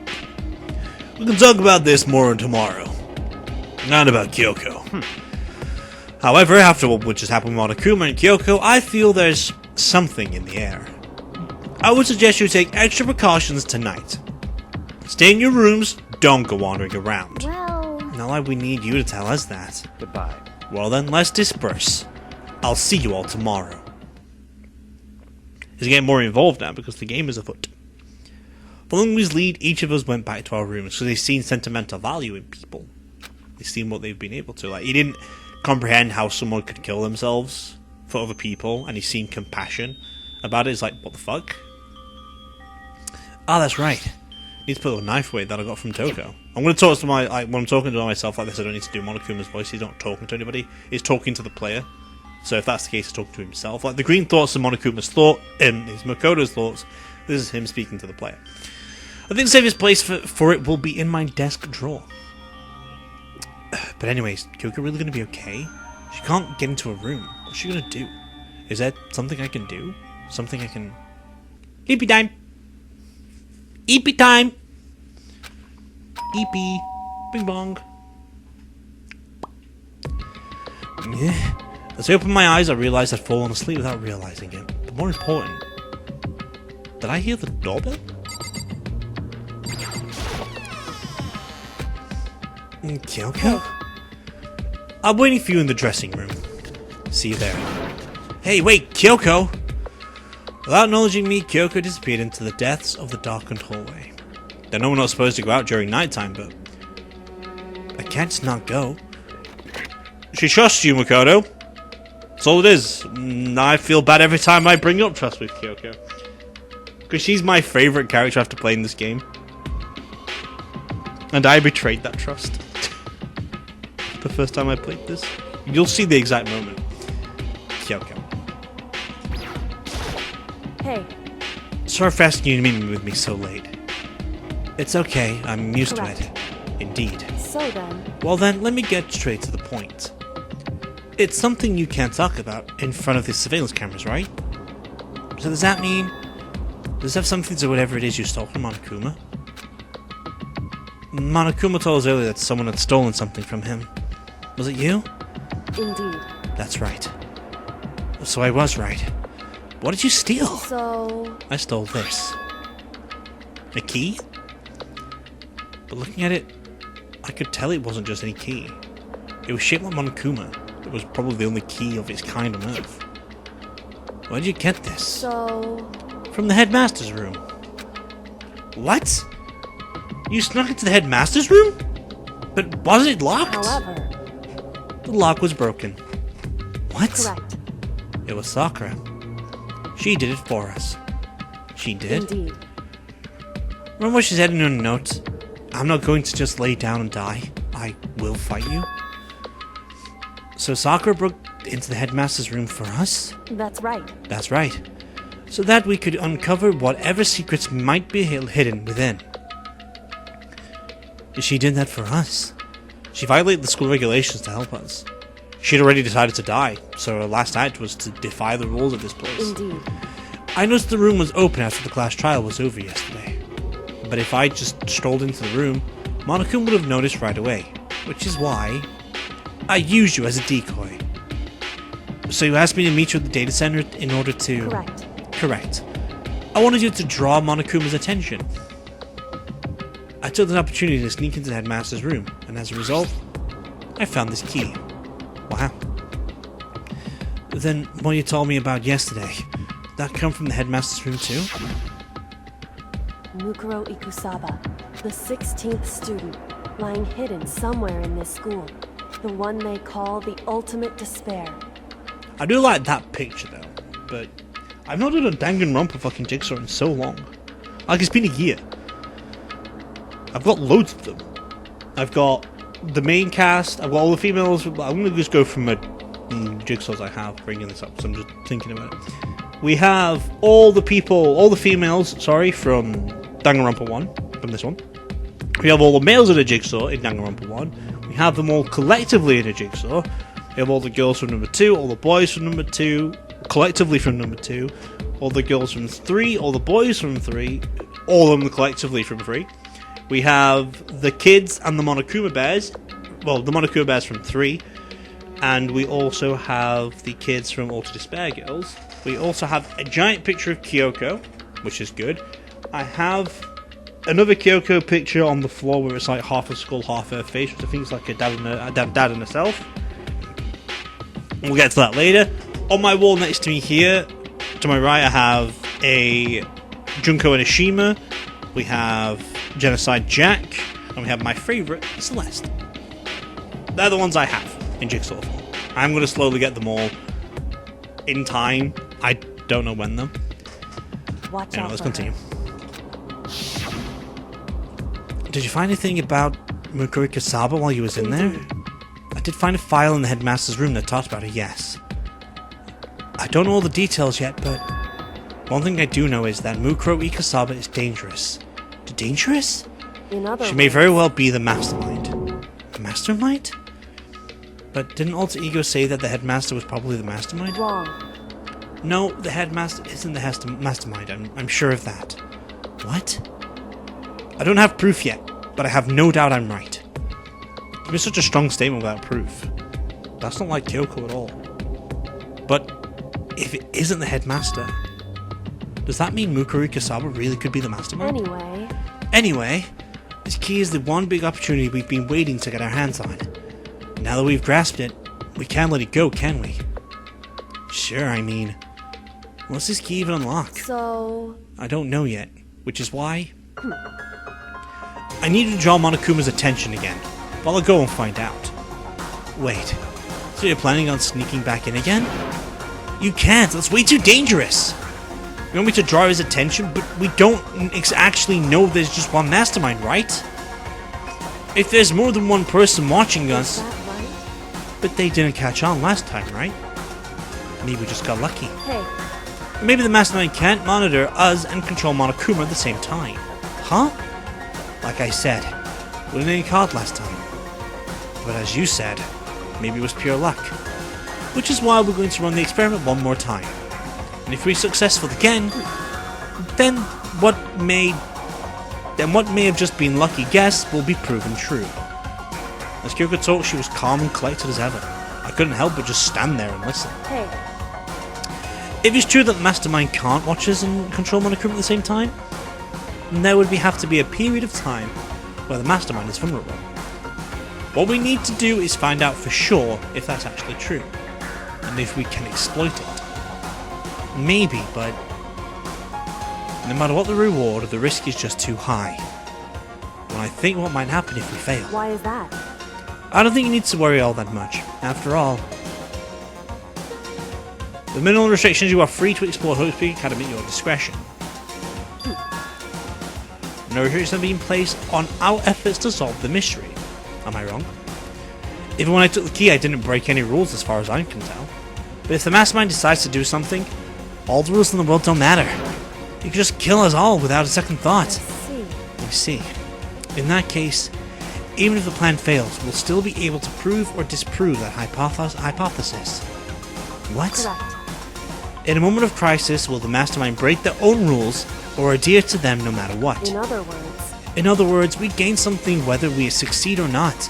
We can talk about this more tomorrow. Not about Kyoko. However, after what just happened with Monokuma and Kyoko, I feel there's something in the air. I would suggest you take extra precautions tonight. Stay in your rooms, don't go wandering around. Well, Not like we need you to tell us that. Goodbye. Well then, let's disperse. I'll see you all tomorrow. He's getting more involved now because the game is afoot. Following his lead, each of us went back to our rooms because they've seen sentimental value in people. They've seen what they've been able to. Like, he didn't comprehend how someone could kill themselves for other people, and he's seen compassion about it. It's like, what the fuck? Ah, that's right. I need to put a knife away that I got from Toko. I'm going to talk to when I'm talking to myself like this, I don't need to do Monokuma's voice. He's not talking to anybody. He's talking to the player. So if that's the case, he's talking to himself. Like, the green thoughts are Monokuma's thought, and is Makoto's thoughts. This is him speaking to the player. I think the safest place for it will be in my desk drawer. But anyways, Kyoko really going to be okay? She can't get into a room. What's she going to do? Is there something I can do? Something I can... Eepy time! Eepy time! Eepy. Bing bong. Yeah. As I opened my eyes, I realized I'd fallen asleep without realizing it. But more important, did I hear the doorbell? Kyoko? I'm waiting for you in the dressing room. See you there. Hey, wait, Kyoko! Without acknowledging me, Kyoko disappeared into the depths of the darkened hallway. I know we're not supposed to go out during nighttime, but I can't just not go. She trusts you, Makoto. That's all it is. I feel bad every time I bring up trust with Kyoko. Because she's my favourite character after playing this game. And I betrayed that trust. The first time I played this. You'll see the exact moment. Kyoko. Hey, Sorry for asking you to meet with me so late. It's okay, I'm used to Correct. it. Indeed. so then, Well then, let me get straight to the point. It's something you can't talk about in front of the surveillance cameras, right? So does that mean... Does that have something to do with whatever it is you stole from Monokuma? Monokuma told us earlier that someone had stolen something from him. Was it you? indeed. That's right. So I was right. What did you steal? So, I stole this. A key? But looking at it, I could tell it wasn't just any key. It was shaped like Monokuma. It was probably the only key of its kind on Earth. Where did you get this? so, From the headmaster's room. What? You snuck into the headmaster's room? But was it locked? however, The lock was broken. What? correct. It was Sakura. She did it for us. She did? Indeed. Remember what she said in her notes? I'm not going to just lay down and die. I will fight you. So Sakura broke into the headmaster's room for us? That's right. That's right. So that we could uncover whatever secrets might be hidden within. She did that for us. She violated the school regulations to help us. She'd already decided to die, so her last act was to defy the rules of this place. Indeed. I noticed the room was open after the class trial was over yesterday. But if I just strolled into the room, Monokuma would have noticed right away, which is why I used you as a decoy. So you asked me to meet you at the data center in order to... Correct. Correct. I wanted you to draw Monokuma's attention. I took this opportunity to sneak into the headmaster's room, and as a result, I found this key. Wow. Then what you told me about yesterday, did that come from the headmaster's room too? Mukuro Ikusaba, the 16th student, lying hidden somewhere in this school. The one they call the ultimate despair. I do like that picture though, but I've not done a Danganronpa fucking Jigsaw in so long. Like, it's been a year. I've got loads of them. I've got the main cast, I've got all the females. I'm gonna just go from the Jigsaws I have, bringing this up, so I'm just thinking about it. We have all the people, all the females, sorry, from Danganronpa 1, from this one. We have all the males in a Jigsaw in Danganronpa 1. We have them all collectively in a Jigsaw. We have all the girls from number 2, all the boys from number 2, collectively from number 2, all the girls from 3, all the boys from 3, all of them collectively from 3. We have the kids and the Monokuma bears, well, the Monokuma bears from 3, and we also have the kids from All to Despair Girls. We also have a giant picture of Kyoko, which is good. I have another Kyoko picture on the floor where it's like half a skull, half her face, which I think is like a dad and herself. We'll get to that later. On my wall next to me here, to my right, I have a Junko and Ashima. We have Genocide Jack, and we have my favourite, Celeste. They're the ones I have in Jigsaw form. I'm going to slowly get them all in time. I don't know when though. Watch Anyway, out let's for continue. her. Did you find anything about Mukuro Ikusaba while you was in there? I did find a file in the headmaster's room that talked about her, yes. I don't know all the details yet, but one thing I do know is that Mukuro Ikusaba is dangerous. Dangerous? In other She may words, very well be the mastermind. The mastermind? But didn't Alter Ego say that the headmaster was probably the mastermind? wrong. No, the headmaster isn't the mastermind. I'm sure of that. What? I don't have proof yet, but I have no doubt I'm right. It was such a strong statement without proof. That's not like Kyoko at all. But if it isn't the headmaster, does that mean Mukuro Ikusaba really could be the mastermind? Anyway, this key is the one big opportunity we've been waiting to get our hands on. Now that we've grasped it, we can't let it go, can we? Sure, I mean, what's this key even unlock? So... I don't know yet, which is why I need to draw Monokuma's attention again, but I'll go and find out. Wait, so you're planning on sneaking back in again? You can't, that's way too dangerous! You want me to draw his attention, but we don't actually know there's just one mastermind, right? If there's more than one person watching us, Is that right? but they didn't catch on last time, right? Maybe we just got lucky. Hey, Maybe the mastermind can't monitor us and control Monokuma at the same time. Huh? Like I said, we didn't get caught last time. But as you said, maybe it was pure luck. Which is why we're going to run the experiment one more time. And if we're successful again, then what may have just been lucky guess will be proven true. As Kyoko talked, she was calm and collected as ever. I couldn't help but just stand there and listen. hey, If it's true that the mastermind can't watch us and control Monokuma at the same time, then there would have to be a period of time where the mastermind is vulnerable. What we need to do is find out for sure if that's actually true, and if we can exploit it. Maybe, but no matter what the reward, the risk is just too high. And I think what might happen if we fail. why is that? I don't think you need to worry all that much. After all, the minimal restrictions, you are free to explore Hope's Academy at your discretion. No restrictions have been placed on our efforts to solve the mystery. Am I wrong? Even when I took the key, I didn't break any rules as far as I can tell. But if the mastermind decides to do something, all the rules in the world don't matter. He could just kill us all without a second I thought. see. You see, in that case, Even if the plan fails, we'll still be able to prove or disprove that hypothesis. What? Correct. In a moment of crisis, will the mastermind break their own rules or adhere to them no matter what? In other words, we gain something whether we succeed or not.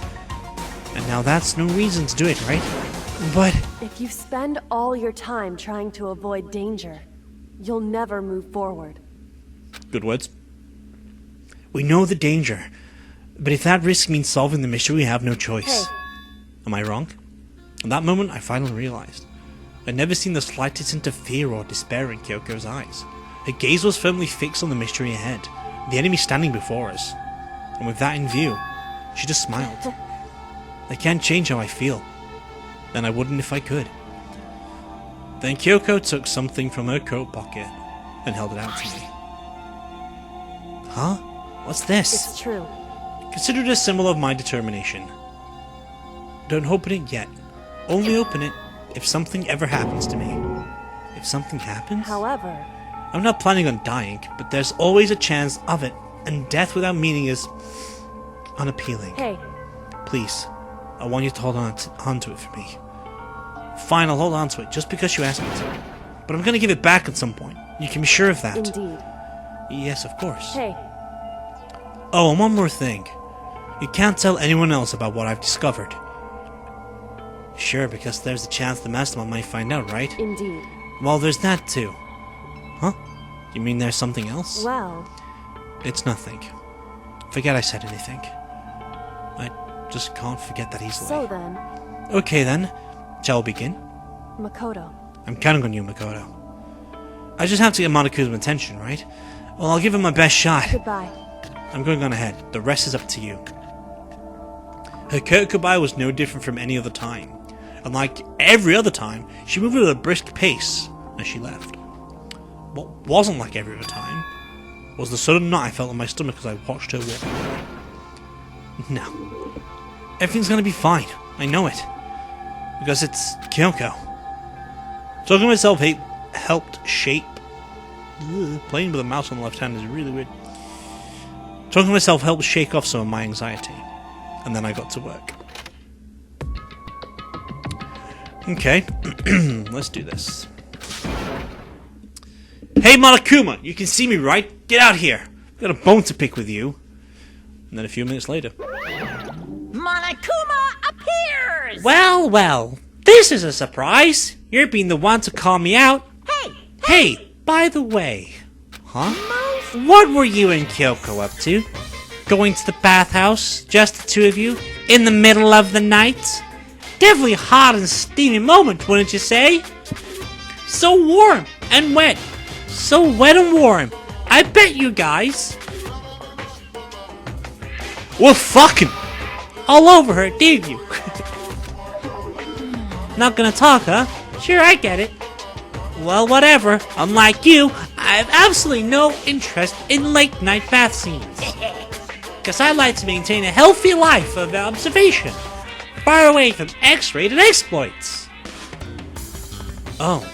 And now that's no reason to do it, right? But if you spend all your time trying to avoid danger, you'll never move forward. good words. We know the danger, but if that risk means solving the mystery, we have no choice. Hey. Am I wrong? At that moment, I finally realized. I'd never seen the slightest hint of fear or despair in Kyoko's eyes. Her gaze was firmly fixed on the mystery ahead, the enemy standing before us. And with that in view, she just smiled. I can't change how I feel. And I wouldn't if I could. Then Kyoko took something from her coat pocket and held it out to me. Huh? What's this? It's true. Consider it a symbol of my determination. Don't open it yet. Only open it if something ever happens to me. If something happens? However, I'm not planning on dying, but there's always a chance of it, and death without meaning is unappealing. hey, Please, I want you to hold on to it for me. Fine, I'll hold on to it just because you asked me to. But I'm gonna give it back at some point. You can be sure of that. indeed. Yes, of course. Hey, Oh, and one more thing. You can't tell anyone else about what I've discovered. Sure, because there's a chance the mastermind might find out, right? indeed. Well, there's that too. Huh? You mean there's something else? Well, It's nothing. Forget I said anything. I just can't forget that easily. so then, Okay then. Shall we begin? Makoto. I'm counting on you, Makoto. I just have to get Monoku's attention, right? Well, I'll give him my best shot. Goodbye. I'm going on ahead. The rest is up to you. Her curt goodbye was no different from any other time. And like every other time, she moved at a brisk pace as she left. What wasn't like every other time was the sudden knot I felt in my stomach as I watched her walk away. No. Everything's gonna be fine. I know it. Because it's Kyoko. Talking to myself helped shape... playing with a mouse on the left hand is really weird. Talking to myself helped shake off some of my anxiety. And then I got to work. Okay, let's do this. Hey Monokuma, you can see me, right? Get out here. I've got a bone to pick with you. And then a few minutes later. Monokuma appears! Well, well, this is a surprise. You're being the one to call me out. Hey! Hey, by the way. Huh? What were you and Kyoko up to? Going to the bathhouse, just the two of you, in the middle of the night? Definitely a hot and steamy moment, wouldn't you say? So warm and wet. So wet and warm. I bet you guys were fucking all over her, did you? Not gonna talk, huh? Sure, I get it. Well, whatever. Unlike you, I have absolutely no interest in late night bath scenes. Because I like to maintain a healthy life of observation, far away from X-rated exploits. Oh,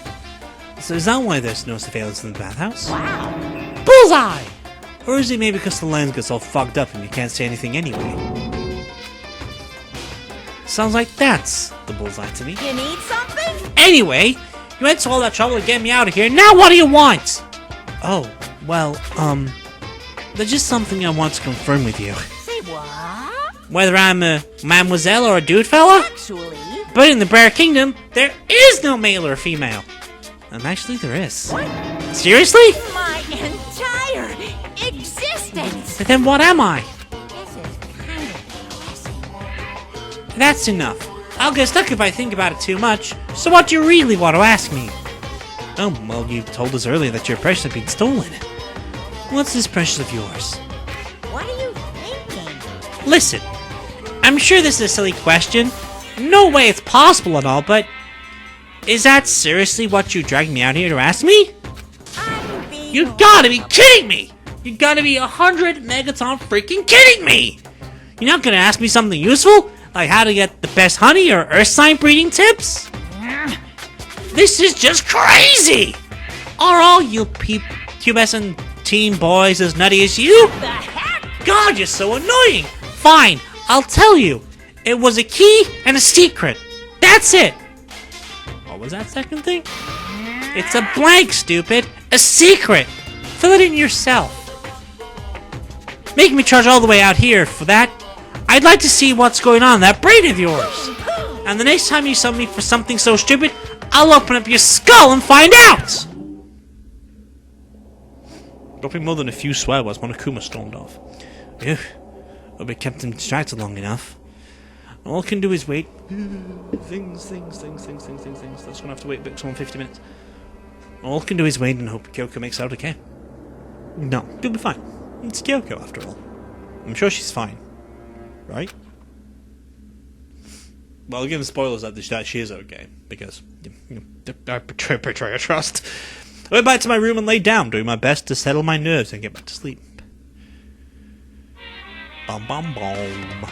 so is that why there's no surveillance in the bathhouse? Wow! Bullseye! Or is it maybe because the lens gets all fogged up and you can't see anything anyway? Sounds like that's the bullseye to me. You need something? Anyway, you went to all that trouble to get me out of here. Now what do you want? Oh, well, there's just something I want to confirm with you. Say what? Whether I'm a mademoiselle or a dude fella, Actually, but in the Bear Kingdom, there is no male or female. And actually there is. what? Seriously? My entire existence! Then what am I? This is kind of depressing. That's enough. I'll get stuck if I think about it too much. So what do you really want to ask me? Oh, well, you told us earlier that your precious had been stolen. What's this precious of yours? What are you thinking? Listen, I'm sure this is a silly question. No way it's possible and all, but... is that seriously what you dragged me out here to ask me? I'm being You gotta be kidding me! You gotta be 100 megaton freaking kidding me! You're not gonna ask me something useful? Like how to get the best honey or earth sign breeding tips? This is just crazy! Are all you pubescent teen boys as nutty as you? the heck? God, you're so annoying! Fine, I'll tell you. It was a key and a secret. That's it. What was that second thing? It's a blank, stupid. A secret. Fill it in yourself. Making me charge all the way out here for that? I'd like to see what's going on in that brain of yours. And the next time you summon me for something so stupid, I'll open up your skull and find out! Dropping more than a few swear words, Monokuma stormed off. Phew. Hope it kept him distracted long enough. All I can do is wait. Things. That's gonna have to wait a bit, some 50 minutes. All I can do is wait and hope Kyoko makes out okay. No, you'll be fine. It's Kyoko after all. I'm sure she's fine. Right? Well, I'll give them spoilers that she is okay, because I betray her trust. I went back to my room and laid down, doing my best to settle my nerves and get back to sleep. Bum bum bum.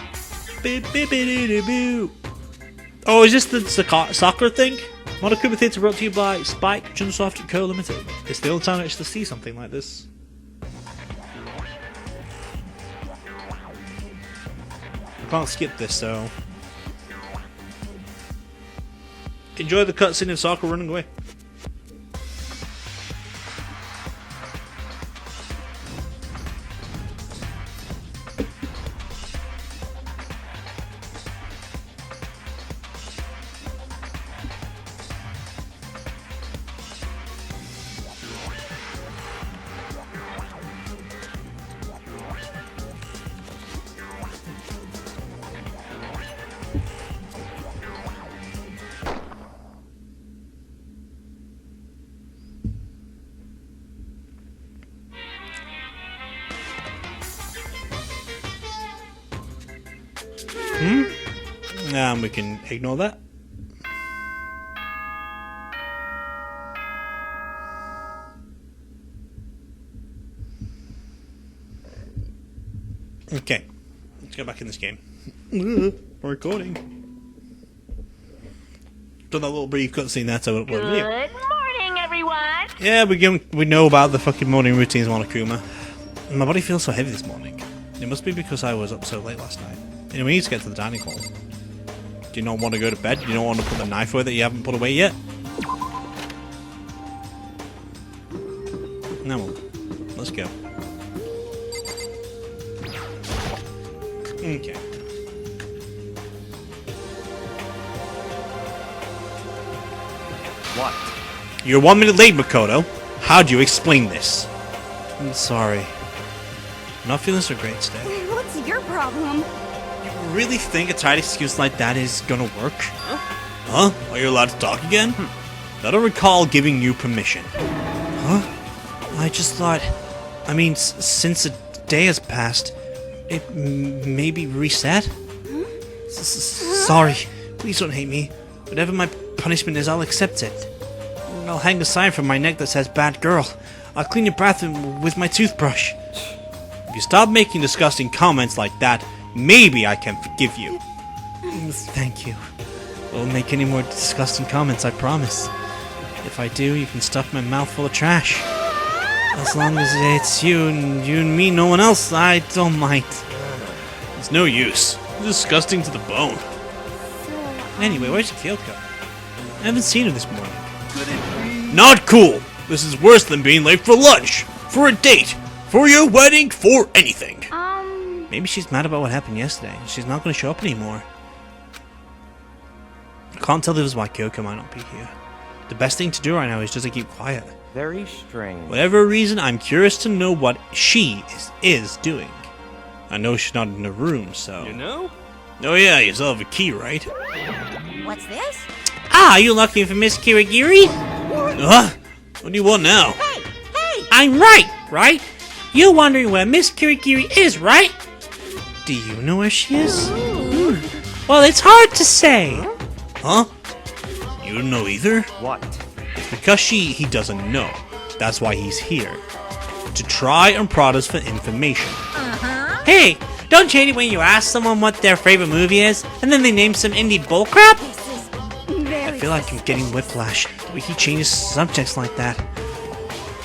Oh, is this the Sakura thing? Monokuma Theatre brought to you by Spike, Chunsoft Co. Limited. It's the only time I actually see something like this. I can't skip this, so... Enjoy the cutscene of Sakura running away. And we can ignore that. Okay, let's go back in this game. We're recording. Done that little brief cutscene there, so Good morning, everyone. Yeah, we know about the fucking morning routines, Monokuma. My body feels so heavy this morning. It must be because I was up so late last night. Anyway, we need to get to the dining hall. Do you not want to go to bed? Do you not want to put the knife away that you haven't put away yet? No, well, let's go. Okay. What? You're 1 minute late, Makoto. How do you explain this? I'm sorry. I'm not feeling so great today. What's your problem? You really think a tight excuse like that is gonna work? Huh? Are you allowed to talk again? I don't recall giving you permission. Huh? I just thought... I mean, since a day has passed, it maybe reset? Sorry. Please don't hate me. Whatever my punishment is, I'll accept it. I'll hang a sign from my neck that says bad girl. I'll clean your bathroom with my toothbrush. If you stop making disgusting comments like that, maybe I can forgive you. Thank you. I won't make any more disgusting comments, I promise. If I do, you can stuff my mouth full of trash. As long as it's you and me, no one else, I don't mind. It's no use. It's disgusting to the bone. Anyway, where's Kyoko? I haven't seen her this morning. Not cool! This is worse than being late for lunch, for a date, for your wedding, for anything. Maybe she's mad about what happened yesterday. She's not going to show up anymore. I can't tell this is why Kyoko might not be here. The best thing to do right now is just to keep quiet. Very strange. Whatever reason, I'm curious to know what she is doing. I know she's not in her room, so... You know? Oh yeah, you still have a key, right? What's this? Ah, are you looking for Miss Kirigiri? What do you want now? Hey! I'm right? You're wondering where Miss Kirigiri is, right? Do you know where she is? Well, it's hard to say. Huh? You don't know either? What? It's because he doesn't know. That's why he's here. To try and prod us for information. Hey, don't you hate it when you ask someone what their favorite movie is, and then they name some indie bullcrap? This is very I feel like I'm getting whiplash. The way he changes subjects like that.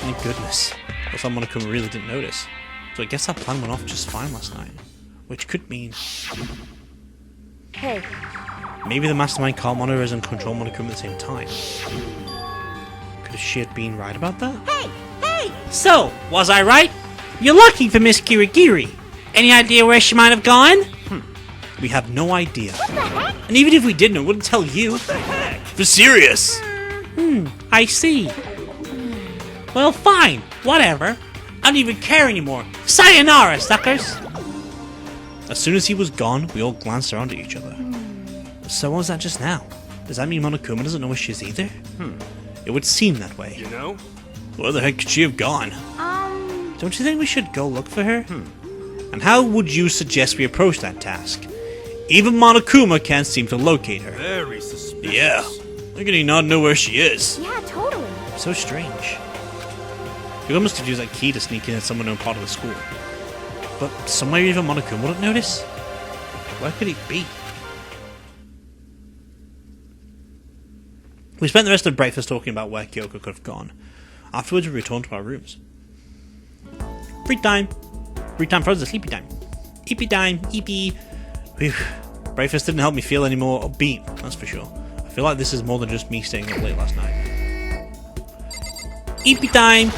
Thank goodness. I thought Monokuma really didn't notice. So I guess our plan went off just fine last night. Which could mean Hey, maybe the mastermind can't monitor us and control Monokuma at the same time. Could she have been right about that? Hey! Hey! So, was I right? You're looking for Miss Kirigiri. Any idea where she might have gone? We have no idea. And even if we did know, wouldn't tell you. For serious. I see. Well, fine. Whatever. I don't even care anymore. Sayonara, suckers! As soon as he was gone, we all glanced around at each other. So what was that just now? Does that mean Monokuma doesn't know where she is either? It would seem that way. You know? Where the heck could she have gone? Don't you think we should go look for her? And how would you suggest we approach that task? Even Monokuma can't seem to locate her. Very suspicious. Yeah. How can he not know where she is? yeah, totally. So strange. We almost could use that key to sneak in at some unknown part of the school. But somewhere even Monokuma wouldn't notice? Where could it be? We spent the rest of breakfast talking about where Kyoko could have gone. Afterwards we returned to our rooms. Free time! Free time for us is sleepy time. Eepy time, eepy. Whew. Breakfast didn't help me feel any more upbeat, that's for sure. I feel like this is more than just me staying up late last night. Eepy time!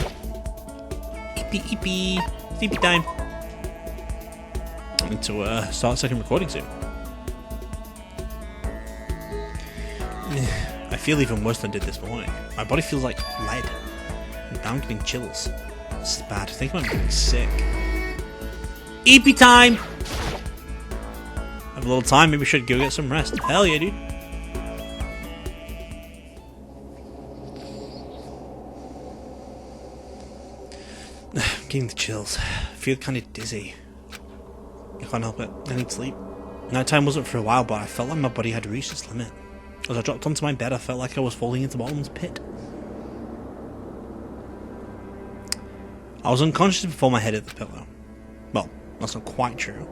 Eepy, eepy. Sleepy time. I need to start a second recording soon. I feel even worse than I did this morning. My body feels like lead. And now I'm getting chills. This is bad. I think I'm getting sick. Eepy time! Have a little time, maybe we should go get some rest. Hell yeah, dude. I'm getting the chills. I feel kind of dizzy. I can't help it. I need sleep. Nighttime wasn't for a while, but I felt like my body had reached its limit. As I dropped onto my bed, I felt like I was falling into bottomless pit. I was unconscious before my head hit the pillow. Well, that's not quite true.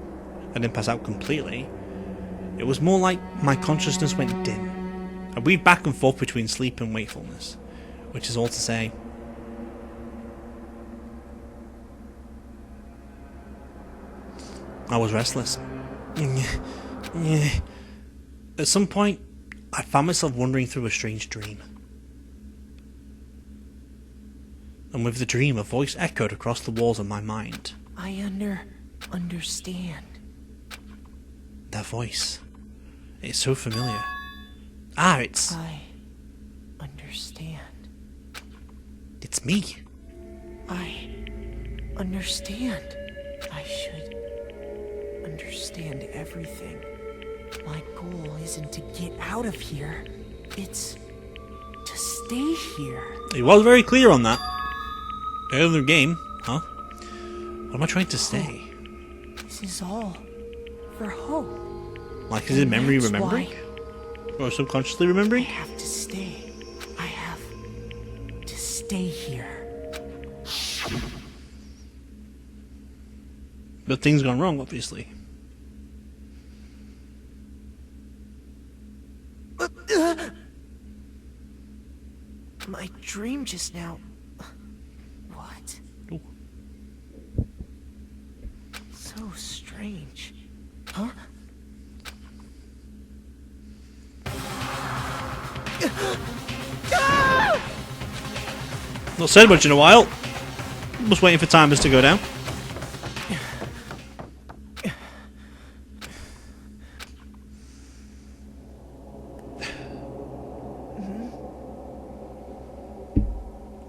I didn't pass out completely. It was more like my consciousness went dim. I weaved back and forth between sleep and wakefulness, which is all to say, I was restless. At some point, I found myself wandering through a strange dream. And with the dream, a voice echoed across the walls of my mind. I understand. That voice. It's so familiar. Ah, it's I understand. it's me. I understand. I should understand everything. My goal isn't to get out of here. It's to stay here. He was very clear on that. Early in the game, huh? What am I trying to say? This is all for hope. Like, is it memory That's remembering? why Or subconsciously I remembering? have to stay. I have to stay here. But things gone wrong, obviously. My dream just now. What? Ooh. So strange. Huh? Not said much in a while. Just waiting for timers to go down.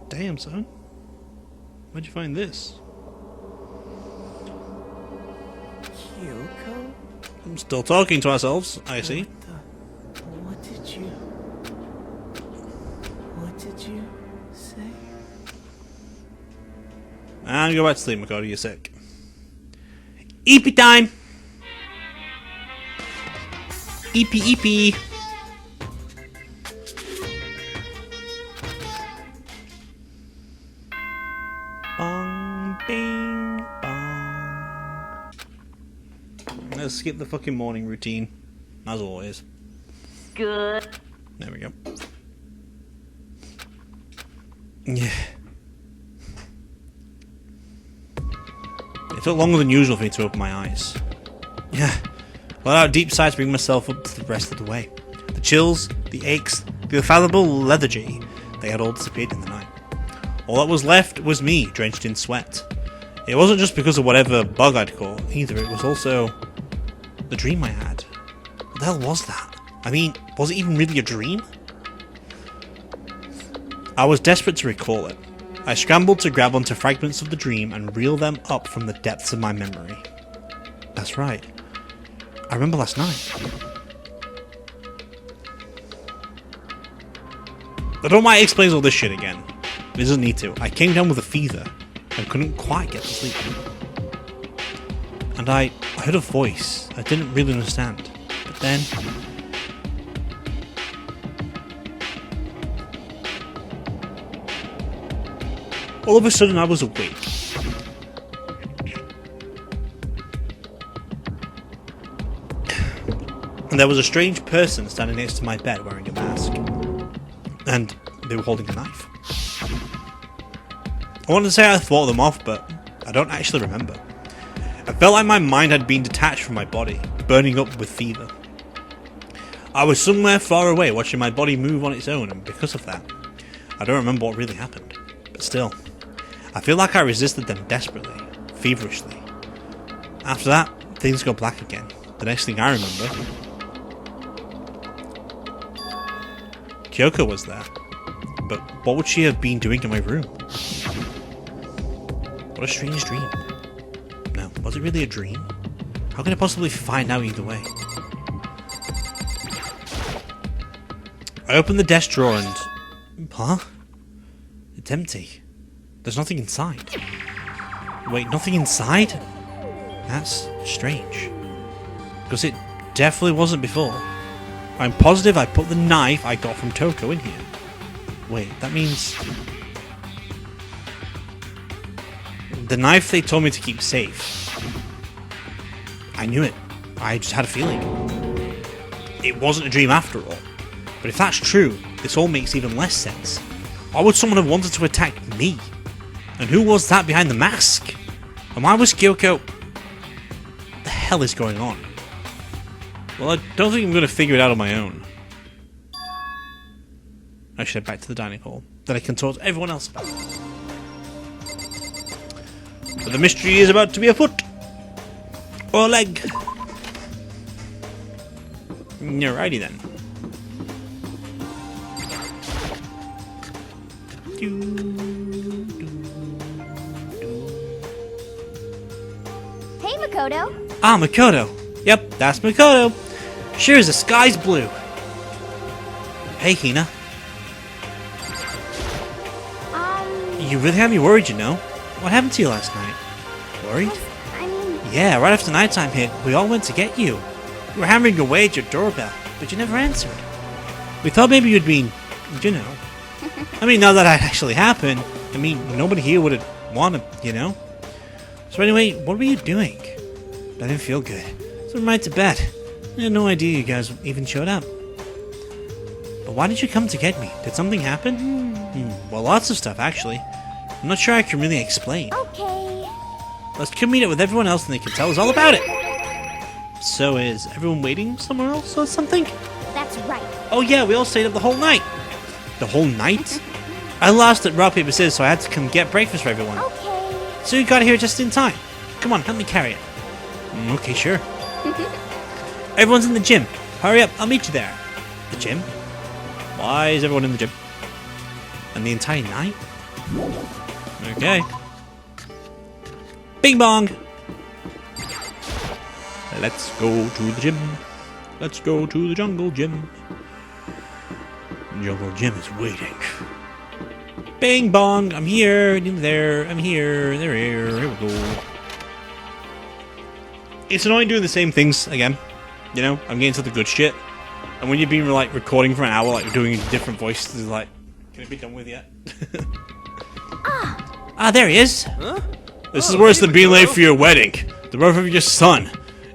Damn, son. Where'd you find this? Kyoko? I'm still talking to ourselves, I see. What did you say? And go back to sleep, Makoto, you're sick. Eepy time! Eepy eepy! Bong, ding, bong. Let's skip the fucking morning routine, as always. Good. There we go. Yeah. It took longer than usual for me to open my eyes. Yeah, I let out deep sighs to bring myself up to the rest of the way. The chills, the aches, the infallible lethargy, they had all disappeared in the night. All that was left was me, drenched in sweat. It wasn't just because of whatever bug I'd caught, either. It was also the dream I had. What the hell was that? I mean, was it even really a dream? I was desperate to recall it. I scrambled to grab onto fragments of the dream and reel them up from the depths of my memory. That's right. I remember last night. I don't know why it explains all this shit again. It doesn't need to. I came down with a fever and couldn't quite get to sleep. And I heard a voice I didn't really understand. But then... all of a sudden I was awake. And there was a strange person standing next to my bed wearing a mask. And they were holding a knife. I wanted to say I fought them off, but I don't actually remember. I felt like my mind had been detached from my body, burning up with fever. I was somewhere far away watching my body move on its own, and because of that, I don't remember what really happened. But still, I feel like I resisted them desperately, feverishly. After that, things go black again. The next thing I remember... Kyoko was there. But what would she have been doing in my room? What a strange dream. No, was it really a dream? How can I possibly find out either way? I opened the desk drawer and... Huh? It's empty. There's nothing inside. Wait, nothing inside? That's strange. Because it definitely wasn't before. I'm positive I put the knife I got from Toko in here. Wait, that means... the knife they told me to keep safe. I knew it. I just had a feeling. It wasn't a dream after all. But if that's true, this all makes even less sense. Why would someone have wanted to attack me? And who was that behind the mask? And why was Kyoko... what the hell is going on? Well, I don't think I'm going to figure it out on my own. I should head back to the dining hall. Then I can talk to everyone else about it. But the mystery is about to be a foot. Or a leg. Alrighty then. Hey, Makoto. Ah, Makoto. Yep, that's Makoto. Sure as the sky's blue. Hey, Hina. You really had me worried, you know. What happened to you last night? Worried? I mean... Yeah, right after nighttime hit, we all went to get you. You were hammering away at your doorbell, but you never answered. We thought maybe you'd been, you know. I mean, now that it actually happened, I mean, nobody here would want to, you know. So anyway, what were you doing? I didn't feel good. So I'm right to bed. I had no idea you guys even showed up. But why did you come to get me? Did something happen? Well, lots of stuff, actually. I'm not sure I can really explain. Okay. Let's come meet up with everyone else and they can tell us all about it. So is everyone waiting somewhere else or something? That's right. Oh yeah, we all stayed up the whole night. The whole night? I lost at rock, paper, scissors, so I had to come get breakfast for everyone. Okay. So you got here just in time. Come on, help me carry it. Okay, sure. Everyone's in the gym. Hurry up, I'll meet you there. The gym? Why is everyone in the gym? And the entire night? Okay. Bing bong! Let's go to the gym. Let's go to the jungle gym. Jungle gym is waiting. Bing bong! I'm here, there, I'm here, there, here we go. It's annoying doing the same things again. You know, I'm getting to the good shit. And when you've been like recording for an hour, like doing different voices, it's like, can it be done with yet? There he is. Huh? This is worse than being late for your wedding, the birth of your son,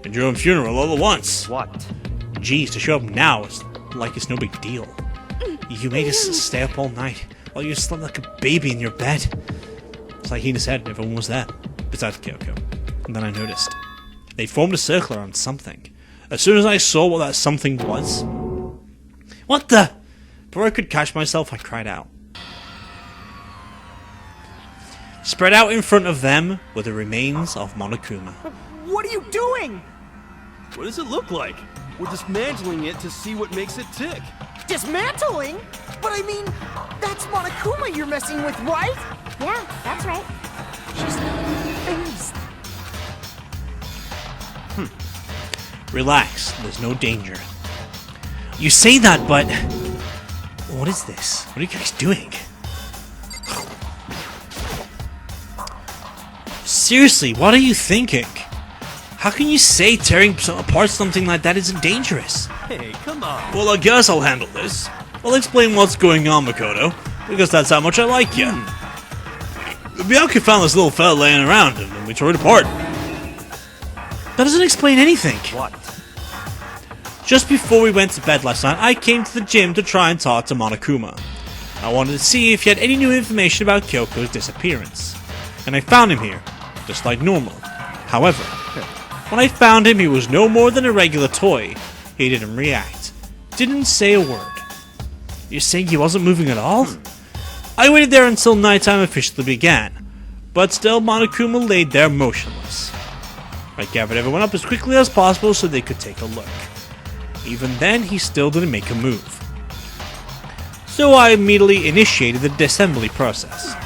and your own funeral all at once. What? Geez, to show up now is like it's no big deal. You made us stay up all night while you slept like a baby in your bed. It's like Hina said, everyone was there, besides Kyoko. And then I noticed. They formed a circle around something. As soon as I saw what that something was... What the? Before I could catch myself, I cried out. Spread out in front of them were the remains of Monokuma. What are you doing? What does it look like? We're dismantling it to see what makes it tick. Dismantling? But I mean, that's Monokuma you're messing with, right? Yeah, that's right. Relax, there's no danger. You say that, but... What is this? What are you guys doing? Seriously, what are you thinking? How can you say tearing apart something like that isn't dangerous? Hey, come on. Well, I guess I'll handle this. I'll explain what's going on, Makoto, because that's how much I like you. Byakuya found this little fella laying around, and we tore it apart. That doesn't explain anything. What? Just before we went to bed last night, I came to the gym to try and talk to Monokuma. I wanted to see if he had any new information about Kyoko's disappearance. And I found him here, just like normal. However, when I found him, he was no more than a regular toy. He didn't react. Didn't say a word. You're saying he wasn't moving at all? I waited there until nighttime officially began, but still Monokuma laid there motionless. I gathered everyone up as quickly as possible so they could take a look. Even then, he still didn't make a move. So I immediately initiated the disassembly process.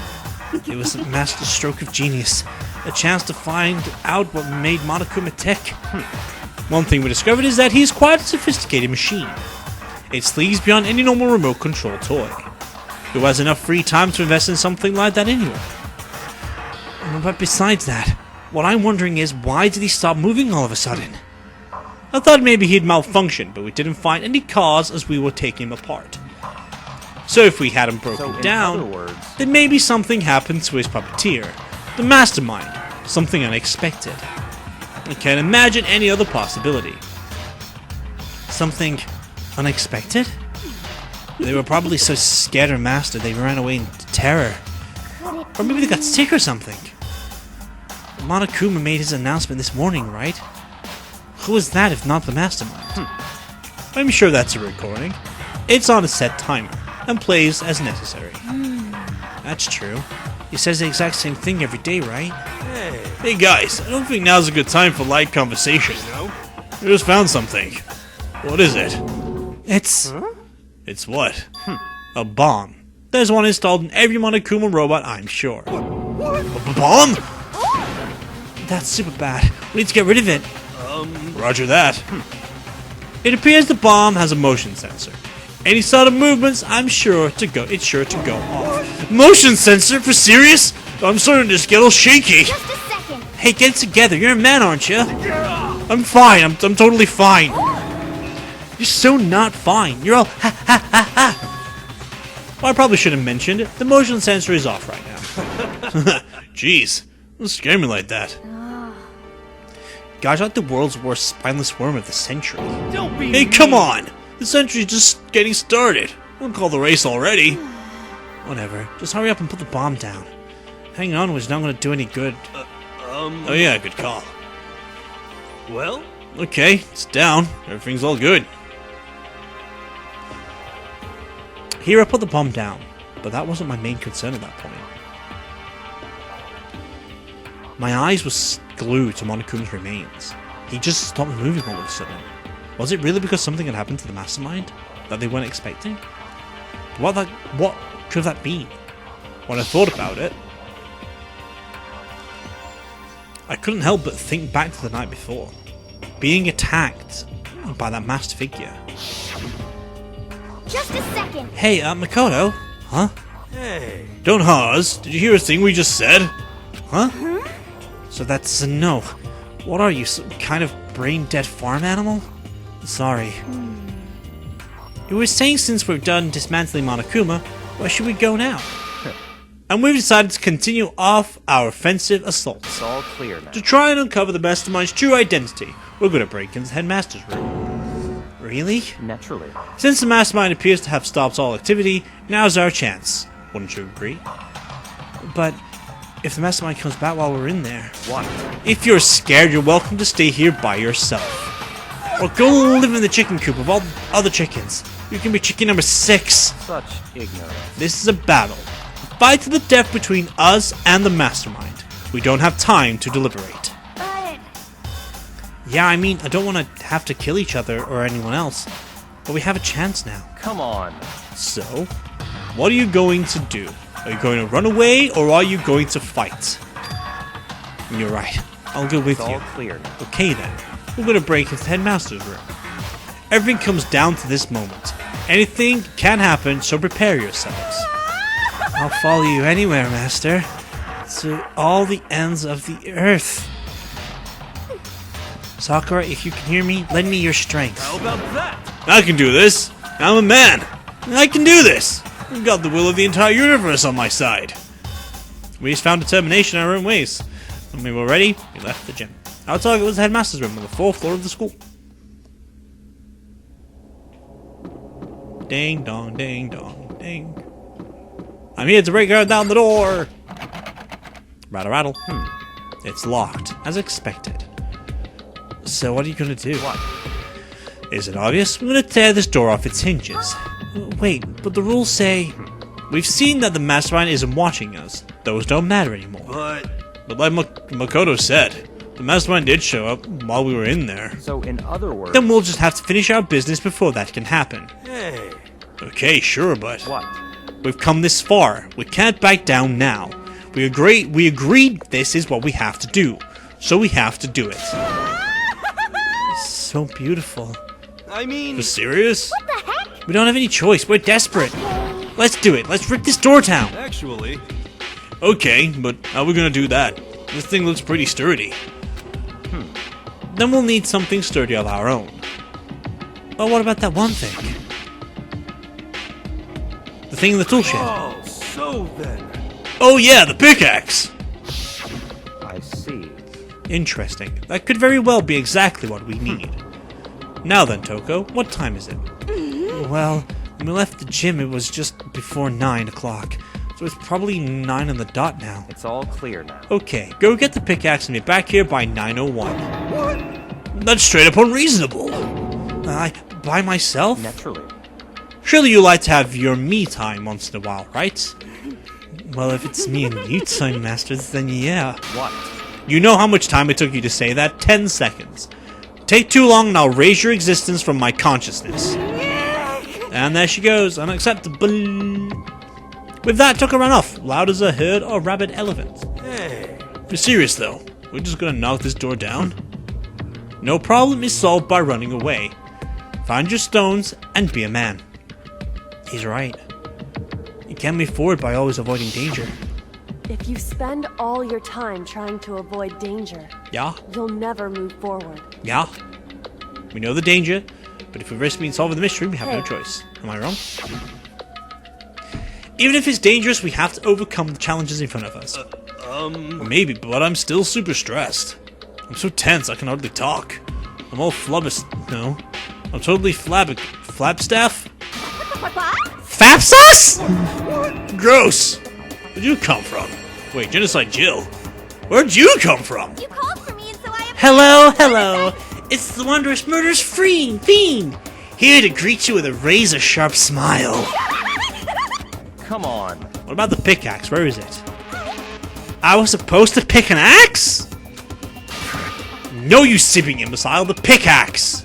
It was a master stroke of genius, a chance to find out what made Monokuma tick. One thing we discovered is that he's quite a sophisticated machine. It sleeves beyond any normal remote control toy. Who has enough free time to invest in something like that anyway? But besides that, what I'm wondering is, why did he stop moving all of a sudden? I thought maybe he'd malfunctioned, but we didn't find any cause as we were taking him apart. So if we had him broken down, then maybe something happened to his puppeteer, the mastermind, something unexpected. I can't imagine any other possibility. Something unexpected? They were probably so scared of Master they ran away in terror. Or maybe they got sick or something. Monokuma made his announcement this morning, right? Who is that if not the mastermind? I'm sure that's a recording. It's on a set timer, and plays as necessary. That's true. He says the exact same thing every day, right? Hey guys, I don't think now's a good time for light conversation. No? I just found something. What is it? It's... It's what? a bomb. There's one installed in every Monokuma robot, I'm sure. A bomb? That's super bad. We need to get rid of it. Roger that. It appears the bomb has a motion sensor. Any sudden movements, it's sure to go off. Motion sensor? For serious? I'm starting to get all shaky. Just a second. Hey, get it together. You're a man, aren't you? I'm fine. I'm totally fine. You're so not fine. You're all ha ha ha ha. Well, I probably should have mentioned it. The motion sensor is off right now. Jeez, don't scare me like that. Guys, like the world's worst spineless worm of the century. Don't be Hey, come on! The century's just getting started. Don't call the race already. Whatever. Just hurry up and put the bomb down. Hanging on was not going to do any good. Oh yeah, good call. Well, Okay, it's down. Everything's all good. Here, I put the bomb down, but that wasn't my main concern at that point. My eyes were glued to Monokuma's remains. He just stopped moving all of a sudden. Was it really because something had happened to the mastermind that they weren't expecting? What could that been? When I thought about it, I couldn't help but think back to the night before, being attacked by that masked figure. Just a second. Hey, Makoto? Huh? hey. Don't Haas, did you hear a thing we just said? Huh? So that's a no. What are you, some kind of brain-dead farm animal? Sorry. You were saying since we're done dismantling Monokuma, where should we go now? And we've decided to continue off our offensive assault. It's all clear now. To try and uncover the mastermind's true identity, we're going to break into the headmaster's room. Really? Naturally. Since the mastermind appears to have stopped all activity, now's our chance. Wouldn't you agree? But if the mastermind comes back while we're in there. What? If you're scared, you're welcome to stay here by yourself. Or go live in the chicken coop of all the other chickens. You can be chicken number 6. Such ignorance. This is a battle. A fight to the death between us and the mastermind. We don't have time to deliberate. But Yeah, I mean, I don't want to have to kill each other or anyone else. But we have a chance now. Come on. So, what are you going to do? Are you going to run away or are you going to fight? You're right. I'll go with It's all you. clear now. Okay then. We're going to break into the headmaster's room. Everything comes down to this moment. Anything can happen, so prepare yourselves. I'll follow you anywhere, Master. To all the ends of the earth. Sakura, if you can hear me, lend me your strength. How about that? I can do this. I'm a man. I can do this. I've got the will of the entire universe on my side. We just found determination in our own ways. When we were ready, we left the gym. Our target was the headmaster's room on the 4th floor of the school. Ding dong, ding dong, ding. I'm here to break down the door. Rattle, rattle. It's locked, as expected. So what are you gonna do? What? Is it obvious? We're gonna tear this door off its hinges. Wait, but the rules say... We've seen that the mastermind isn't watching us. Those don't matter anymore. But like Makoto said, the mastermind did show up while we were in there. So in other words... Then we'll just have to finish our business before that can happen. Hey. Okay, sure, but What? We've come this far. We can't back down now. We agreed this is what we have to do. So we have to do it. It's so beautiful. I mean... you serious? We don't have any choice. We're desperate. Let's do it. Let's rip this door down. Actually... Okay, but how are we gonna do that? This thing looks pretty sturdy. Then we'll need something sturdy of our own. But what about that one thing? The thing in the tool shed. Oh, so then... Oh yeah, the pickaxe! I see. Interesting. That could very well be exactly what we need. Now then, Toko, what time is it? Well, when we left the gym, it was just before 9 o'clock. So it's probably 9 on the dot now. It's all clear now. Okay, go get the pickaxe and be back here by 9:01. That's straight up unreasonable. By myself? Naturally. Surely you like to have your me time once in a while, right? Well, if it's me and you time, Masters, then yeah. What? You know how much time it took you to say that? 10 seconds. Take too long and I'll raise your existence from my consciousness. And there she goes, unacceptable. With that, Toko ran off, loud as a herd of rabid elephants. Hey. You're serious though? We're just gonna knock this door down? No problem is solved by running away. Find your stones and be a man. He's right. You can't move forward by always avoiding danger. If you spend all your time trying to avoid danger, Yeah? you'll never move forward. Yeah? We know the danger, but if we risk being solving the mystery, we have no Hey. choice. Am I wrong? Even if it's dangerous, we have to overcome the challenges in front of us. Well, maybe, but I'm still super stressed. I'm so tense I can hardly talk. I'm all flubbus. No. I'm totally flabstaff? FAFSAS? Gross! Where'd you come from? Wait, Genocide Jill? Where'd you come from? you called for me, and so I... Hello, hello. It's the wondrous murderous fiend, here to greet you with a razor-sharp smile. Come on. What about the pickaxe? Where is it? I was supposed to pick an axe? No, you seeping imbecile, the pickaxe!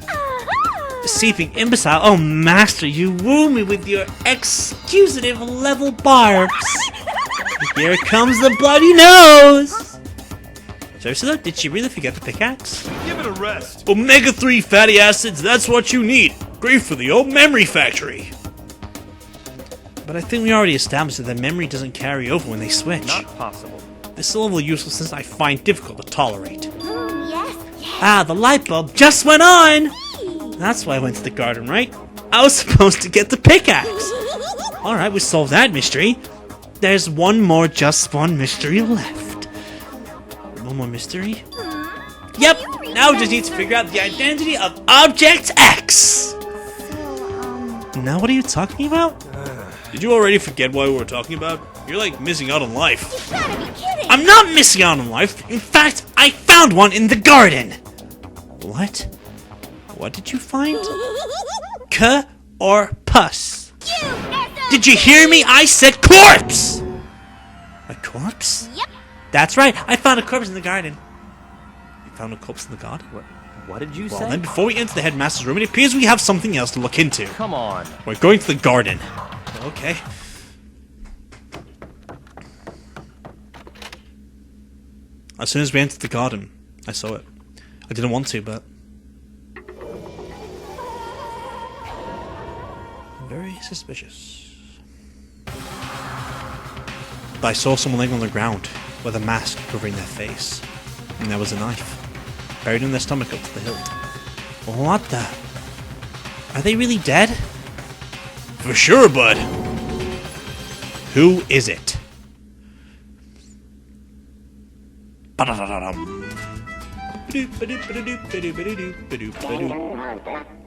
Seeping imbecile. Oh, master, you woo me with your excusative level barbs. Here comes the bloody nose. Seriously though, did she really forget the pickaxe? Give it a rest. Omega-3 fatty acids, that's what you need. Great for the old memory factory. But I think we already established that the memory doesn't carry over when they switch. Not possible. This level of uselessness I find difficult to tolerate. Yes, Ah, the light bulb just went on. That's why I went to the garden, right? I was supposed to get the pickaxe. Alright, we solved that mystery. There's one more just one mystery left. One more mystery? Yep, now we just need to figure out the identity of Object X. Now what are you talking about? Did you already forget what we were talking about? You're like missing out on life. You gotta be kidding! I'm not missing out on life. In fact, I found one in the garden. What? What did you find? K or puss? Did you hear me? I said corpse! A corpse? Yep. That's right. I found a corpse in the garden. You found a corpse in the garden? What did you Well, say? then before we enter the headmaster's room, it appears we have something else to look into. Come on. We're going to the garden. Okay. As soon as we entered the garden, I saw it. I didn't want to, but... very suspicious. But I saw someone laying on the ground with a mask covering their face. And there was a knife buried in their stomach up to the hilt. What the? Are they really dead? For sure, bud. Who is it?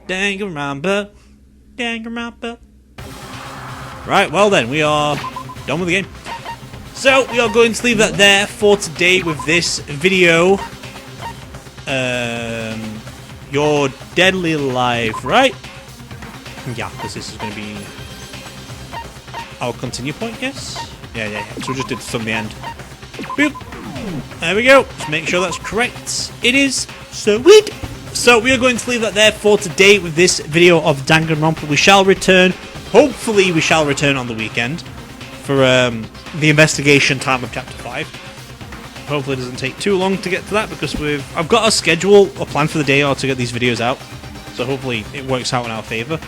Danganronpa. Danganronpa. Right, well then, we are done with the game. So, we are going to leave that there for today with this video. You're deadly alive, right? Yeah, because this is going to be our continue point, yes? Yeah. So we just did from the end. Boop. There we go. Just make sure that's correct. It is. Sweet. So we are going to leave that there for today with this video of Danganronpa. We shall return. Hopefully we shall return on the weekend for the investigation time of Chapter 5. Hopefully it doesn't take too long to get to that because I've got a schedule, a plan for the day or to get these videos out. So hopefully it works out in our favour.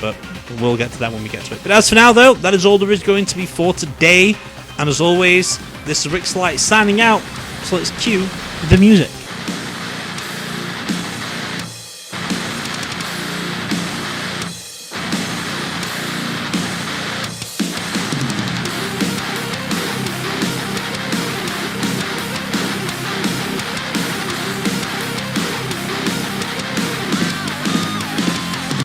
But we'll get to that when we get to it. But as for now though, that is all there is going to be for today. And as always, this is Rixxalight signing out. So let's cue the music.